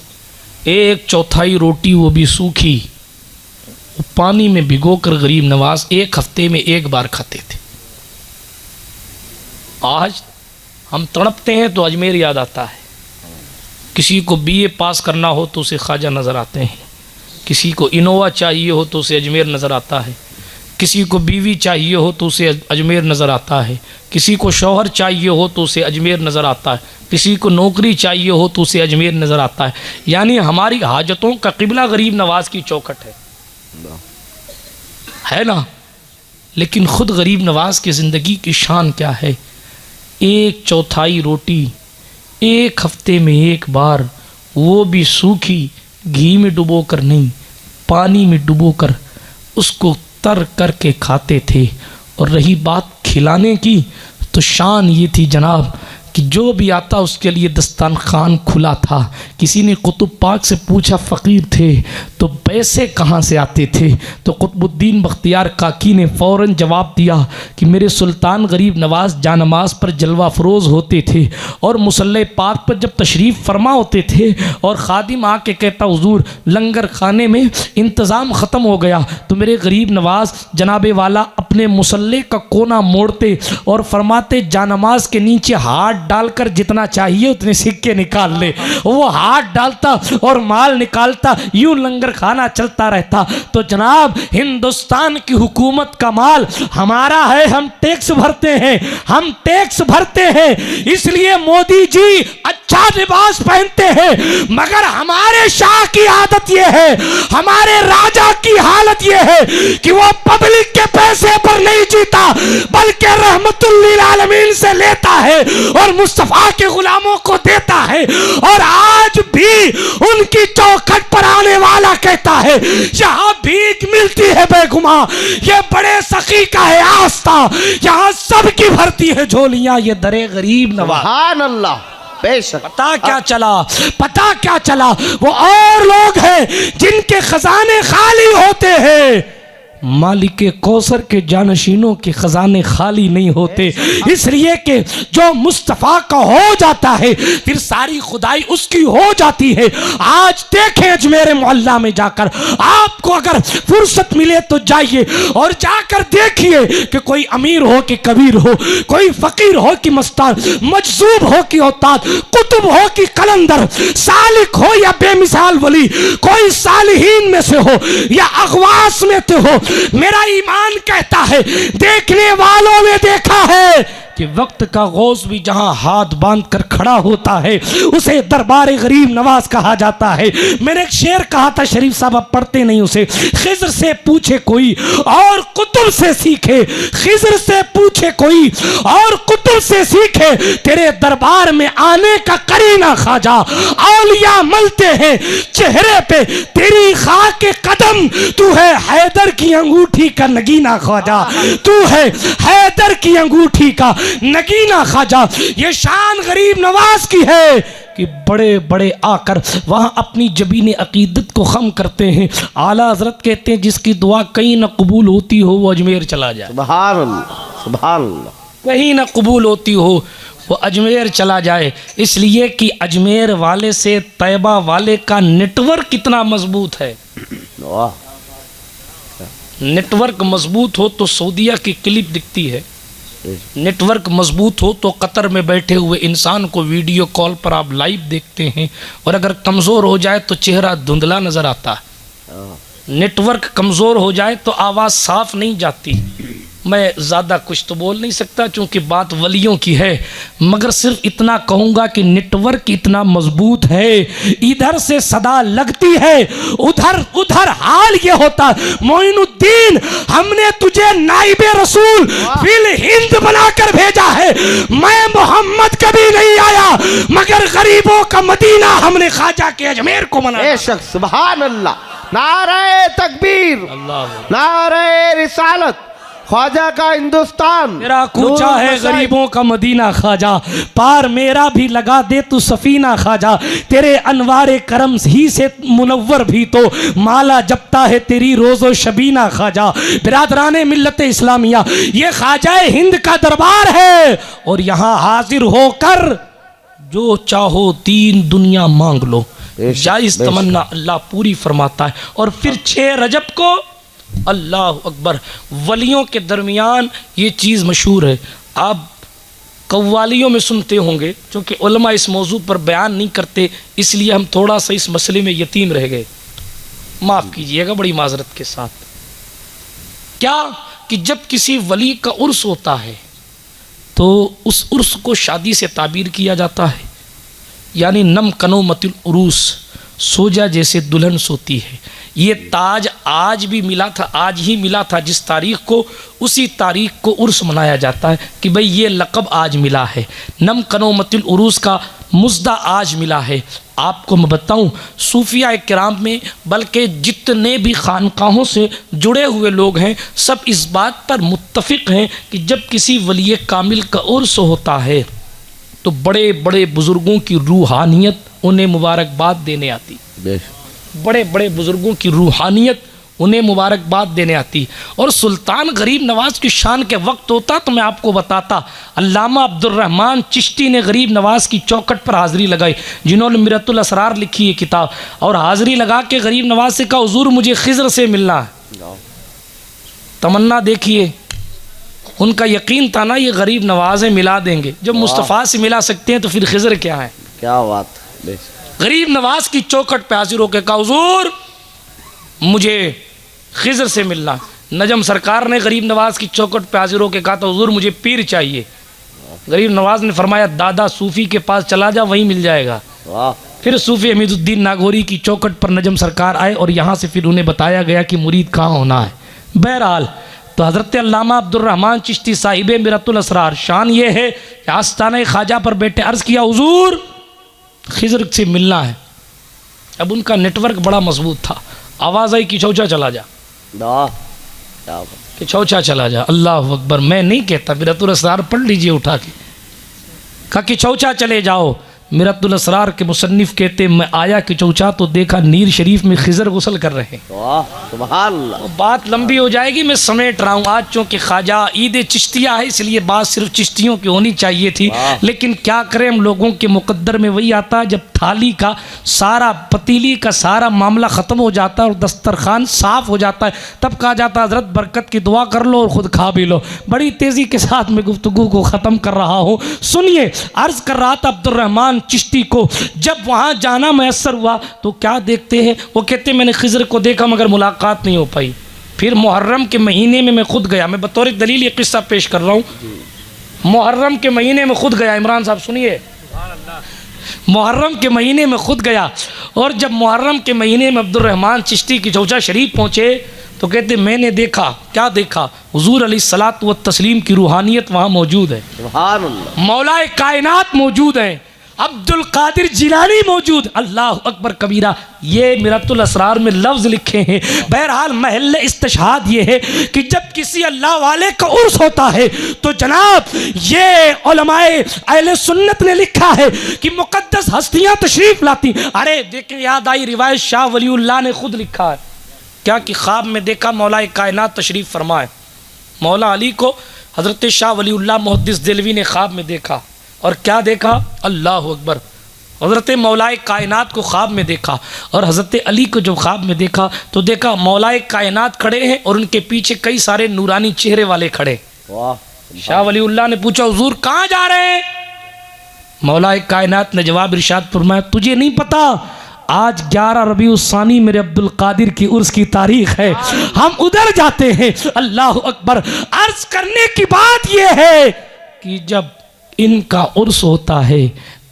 1/4 रोटी वो भी सूखी, पानी में भिगोकर गरीब नवाज 1 हफ्ते में 1 बार खाते थे। आज हम तड़पते हैं तो अजमेर याद आता है, किसी को BA पास करना हो तो उसे ख्वाजा नज़र आते हैं, किसी को इनोवा चाहिए हो तो उसे अजमेर नज़र आता है, किसी को बीवी चाहिए हो तो उसे अजमेर नज़र आता है, किसी को शौहर चाहिए हो तो उसे अजमेर नज़र आता है, किसी को नौकरी चाहिए हो तो उसे अजमेर नज़र आता है। यानी हमारी हाजतों का क़िबला गरीब नवाज की चौखट है ना। लेकिन ख़ुद गरीब नवाज की ज़िंदगी की शान क्या है, 1/4 रोटी 1 हफ्ते में 1 बार, वो भी सूखी, घी में डुबोकर नहीं, पानी में डुबोकर उसको तर करके खाते थे। और रही बात खिलाने की, तो शान ये थी जनाब कि जो भी आता उसके लिए दस्तान खान खुला था। किसी ने कुतुब पाक से पूछा, फ़कीर थे तो पैसे कहाँ से आते थे, तो कुतुबुद्दीन बख्तियार काकी ने फ़ौरन जवाब दिया कि मेरे सुल्तान गरीब नवाज जानमाज पर जलवा फरोज़ होते थे और मुसल्ले पाक पर जब तशरीफ़ फरमा होते थे और खादिम आके कहता हुजूर लंगर खाने में इंतज़ाम ख़त्म हो गया, तो मेरे गरीब नवाज जनाबे वाला अपने मुसल्ले का कोना मोड़ते और फरमाते जानमाज के नीचे हाथ हाथ डालकर जितना चाहिए उतने सिक्के निकाल ले। वो हाथ डालता और माल निकालता, यूं लंगर खाना चलता रहता। तो जनाब हिंदुस्तान की हुकूमत का माल हमारा है, हम टैक्स भरते हैं, हम टैक्स भरते हैं, इसलिए मोदी जी अच्छा लिबास पहनते हैं। मगर हमारे शाह की आदत यह है, हमारे राजा की हालत यह है कि वो पब्लिक के पैसे पर नहीं जीता बल्कि रहमतुल लिल आलमीन से लेता है और मुस्तफा के गुलामों को देता है। और आज भी उनकी चौखट पर आने वाला कहता है यहाँ भीख मिलती है बेगुमा, ये बड़े सखी का है आस्था, यहाँ सबकी भरती है झोलियां, ये दरे गरीब नवाज। सुभान अल्लाह। बेशक। पता क्या चला, पता क्या चला, वो और लोग हैं जिनके खजाने खाली होते हैं, मालिके कौसर के जानशीनों के खजाने खाली नहीं होते। इसलिए कि जो मुस्तफ़ा का हो जाता है फिर सारी खुदाई उसकी हो जाती है। आज देखें अजमेर मोहल्ला में जाकर, आपको अगर फुर्सत मिले तो जाइए और जाकर देखिए कि कोई अमीर हो कि कबीर हो, कोई फकीर हो कि मस्तान, मजजूब हो कि औताद, कुतुब हो कि कलंदर, सालिक हो या बेमिसाल वली, कोई सालिहीन में से हो या अगवास में से हो, मेरा ईमान कहता है देखने वालों ने देखा है कि वक्त का गौस भी जहां हाथ बांध कर खड़ा होता है उसे दरबार गरीब नवाज कहा जाता है। मैंने एक शेर कहा था, शरीफ साहब आप पढ़ते नहीं उसे, खिज़्र से पूछे कोई और कुतुब से सीखे, खिज़्र से पूछे कोई और कुतुब से सीखे, तेरे दरबार में आने का करीना खाजा, औलिया मलते हैं चेहरे पे तेरी खाक के कदम, तू है हैदर की अंगूठी का नगीना ख्वाजा, तू है हैदर की अंगूठी का नगीना ख्वाजा। ये शान गरीब नवाज की है कि बड़े बड़े आकर वहां अपनी जबीन अकीदत को खम करते हैं। आला हजरत कहते हैं जिसकी दुआ कहीं ना कबूल होती हो वो अजमेर चला जाए। सुभान अल्लाह, सुभान अल्लाह। कहीं ना कबूल होती हो वो अजमेर चला जाए, इसलिए कि अजमेर वाले से तैयबा वाले का नेटवर्क कितना मजबूत है। वाह। नेटवर्क मजबूत हो तो सऊदीया की क्लिप दिखती है, नेटवर्क मजबूत हो तो कतर में बैठे हुए इंसान को वीडियो कॉल पर आप लाइव देखते हैं, और अगर कमज़ोर हो जाए तो चेहरा धुंधला नज़र आता है। नेटवर्क कमज़ोर हो जाए तो आवाज़ साफ नहीं जाती। मैं ज़्यादा कुछ तो बोल नहीं सकता क्योंकि बात वलियों की है, मगर सिर्फ इतना कहूँगा कि नेटवर्क इतना मजबूत है, इधर से सदा लगती है उधर उधर हाल ये होता। मोइनुद्दीन हमने तुझे नाइबे रसूल फिल हिंद बनाकर भेजा है, मैं मोहम्मद कभी नहीं आया मगर गरीबों का मदीना हमने ख्वाजा के अजमेर को बनाया। बेशक। सुभान अल्लाह। नारे तकबीर, नारे रिसालत, ख्वाजा का हिंदुस्तान मेरा कूचा है गरीबों का मदीना ख्वाजा, पार मेरा भी लगा दे तू सफीना ख्वाजा, तेरे अनवारे करम ही से मुनव्वर भी तो माला जपता है तेरी रोज़ो शबीना ख्वाजा। बिरादराने मिल्लत इस्लामिया, ये ख्वाजा हिंद का दरबार है और यहाँ हाजिर होकर जो चाहो तीन दुनिया मांग लो, जायज़ तमन्ना अल्लाह पूरी फरमाता है। और फिर 6 रजब को अल्लाह अकबर, वलियों के दरमियान ये चीज़ मशहूर है, आप कव्वालियों में सुनते होंगे, क्योंकि उलमा इस मौजू पर बयान नहीं करते इसलिए हम थोड़ा सा इस मसले में यतीम रह गए, माफ़ कीजिएगा बड़ी माजरत के साथ। क्या कि जब किसी वली का उर्स होता है तो उस उर्स को शादी से ताबीर किया जाता है, यानी नम कनो मतिल उरूस, सो जा जैसे दुल्हन सोती है। ये ताज आज भी मिला था, आज ही मिला था जिस तारीख को, उसी तारीख को उर्स मनाया जाता है कि भाई ये लक़ब आज मिला है, नम कनो मतिल उरूस का मुज्दा आज मिला है। आपको मैं बताऊं सूफिया किराम में बल्कि जितने भी खानकाहों से जुड़े हुए लोग हैं सब इस बात पर मुत्तफ़िक़ हैं कि जब किसी वली कामिल का उर्स होता है तो बड़े बड़े बुज़ुर्गों की रूहानियत उन्हें मुबारकबाद देने आती, बड़े बड़े बुज़ुर्गों की रूहानियत उन्हें मुबारकबाद देने आती। और सुल्तान गरीब नवाज की शान के वक्त होता तो मैं आपको बताता, अल्लामा अब्दुर्रहमान चिश्ती ने गरीब नवाज की चौखट पर हाज़िरी लगाई, जिन्होंने मिरतुल असरार लिखी है किताब, और हाज़िरी लगा के गरीब नवाज से कहा हुज़ूर मुझे खिज़्र से मिलना है। तमन्ना देखिए, उनका यकीन था ना ये गरीब नवाज़ें मिला देंगे। जब मुस्तफ़ा से मिला सकते हैं तो फिर खिज़र क्या है। क्या बात है। गरीब नवाज की चौखट पे हाजिर होकर कहा हुजूर मुझे खिज़र से मिलना। नजम सरकार ने गरीब नवाज की चौखट पे हाजिर होकर कहा था हुजूर मुझे पीर चाहिए। गरीब नवाज ने फरमाया दादा सूफ़ी के पास चला जा वहीं मिल जाएगा। फिर सूफ़ी हमीदुद्दीन नागौरी की चौखट पर नजम सरकार आए और यहाँ से फिर उन्हें बताया गया कि मुरीद कहाँ होना है। बहरहाल तो हज़रत अल्लामा अब्दुर्रहमान चिश्ती साहिब मिरतुल असरार शान ये है कि आस्ताना ख्वाजा पर बैठे अर्ज़ किया हुजूर खिज़र से मिलना है। अब उनका नेटवर्क बड़ा मजबूत था। आवाज़ आई कि चौचा चला जा, कि चौचा चला जा। अल्लाह अकबर। मैं नहीं कहता, मिरतुल असरार पढ़ लीजिए उठा के। कहा कि चौचा चले जाओ। मिरतुल असरार के मुसन्निफ कहते मैं आया कि चौचा तो देखा नीर शरीफ में खिज़र गुसल कर रहे हैं। सुभान अल्लाह। तो बात लंबी हो जाएगी, मैं समेट रहा हूँ। आज चूँकि ख्वाजा ईद चिश्तिया है इसलिए बात सिर्फ चिश्तियों की होनी चाहिए थी, लेकिन क्या करें हम लोगों के मुकद्दर में वही आता है जब थाली का सारा पतीली का सारा मामला ख़त्म हो जाता है और दस्तरखान साफ़ हो जाता है तब कहा जाता है हज़रत बरकत की दुआ कर लो और ख़ुद खा भी लो। बड़ी तेज़ी के साथ मैं गुफ्तगू को ख़त्म कर रहा हूँ। सुनिए, अर्ज़ कर रहा था अब्दुर्रहमान चिश्ती को जब वहाँ जाना मैसर हुआ तो क्या देखते हैं, वो कहते मैंने खिज़र को देखा मगर मुलाकात नहीं हो पाई। फिर मुहर्रम के महीने में मैं खुद गया। मैं बतौर दलील ये किस्सा पेश कर रहा हूँ। मुहर्रम के महीने में खुद गया। इमरान साहब सुनिए, मुहर्रम के महीने में खुद गया और जब मुहर्रम के महीने में अब्दुर्रहमान चिश्ती की चौचा शरीफ पहुँचे तो कहते मैंने देखा। क्या देखा? हुजूर अलैहिस्सलातु व तस्लीम की रूहानियत वहाँ मौजूद है। सुभान अल्लाह। मौलाए कायनात मौजूद हैं, अब्दुल कादिर जिलानी मौजूद। अल्लाह अकबर कबीरा। ये मिरतुल असरार में लफ्ज़ लिखे हैं। बहरहाल महल इस्तिशहाद ये है कि जब किसी अल्लाह वाले का उर्स होता है तो जनाब ये उलमाए अहले सुन्नत ने लिखा है कि मुक़द्दस हस्तियाँ तशरीफ़ लाती। अरे देखें, याद आई रिवायत शाह वलीउल्लाह ने खुद लिखा है क्या कि ख्वाब में देखा मौलाए कायनात तशरीफ़ फरमाए। मौला अली को हज़रत शाह वलीउल्लाह मुहद्दिस दिलवी ने ख्वाब में देखा और क्या देखा? अल्लाह अकबर। हज़रत मौलाए कायनात को ख्वाब में देखा और हज़रत अली को जब ख्वाब में देखा तो देखा मौलाए कायनात खड़े हैं और उनके पीछे कई सारे नूरानी चेहरे वाले खड़े। शाह वलीउल्लाह ने पूछा हुजूर कहाँ जा रहे हैं? मौलाए कायनात ने जवाब इरशाद फरमाया तुझे नहीं पता आज 11 रबीउल सानी मेरे अब्दुल कादिर की उर्स की तारीख है, हम उधर जाते हैं। अल्लाह अकबर। अर्ज करने की बात यह है कि जब इनका उर्स होता है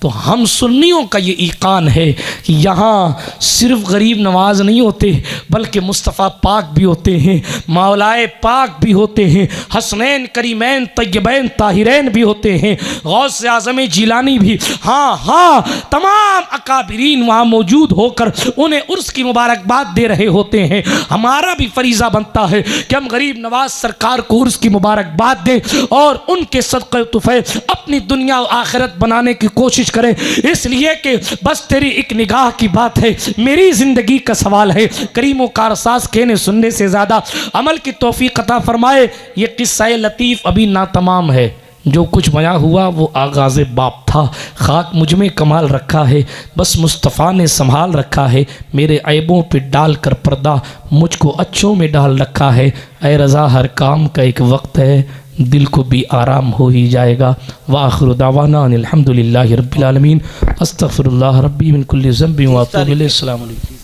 तो हम सुन्नियों का ये ईकान है कि यहाँ सिर्फ गरीब नवाज नहीं होते बल्कि मुस्तफ़ा पाक भी होते हैं, मौलाए पाक भी होते हैं, हसनैन करीमैन तय्यबैन ताहिरैन भी होते हैं, गौस आज़म जिलानी भी। हाँ, तमाम अकाबिरीन वहाँ मौजूद होकर उन्हें उर्स की मुबारकबाद दे रहे होते हैं। हमारा भी फरीज़ा बनता है कि हम गरीब नवाज सरकार को उर्स की मुबारकबाद दें और उनके सदक़े तुफ़ैल अपनी दुनिया और आखिरत बनाने की कोशिश करें। इसलिए कि बस तेरी एक निगाह की बात है, मेरी ज़िंदगी का सवाल है। करीमो कारसाज कहने सुनने से ज़्यादा अमल की तौफीक अता फरमाए। ये किस्सा लतीफ़ अभी नातमाम है, जो कुछ बयां हुआ वो आगाज़ बाप था। खाक मुझ में कमाल रखा है, बस मुस्तफ़ा ने संभाल रखा है। मेरे ऐबों पे डाल कर पर्दा मुझको अच्छों में डाल रखा है। ऐ रज़ा हर काम का एक वक्त है, दिल को भी आराम हो ही जाएगा। वाखिरु दावाना अनिल हम्दुलिल्लाहि रब्बिल आलमीन। अस्तगफिरुल्लाह रब्बी मिन कुल्लि ज़ंबिन व अतूबु इलैहि। अस्सलामु अलैकुम।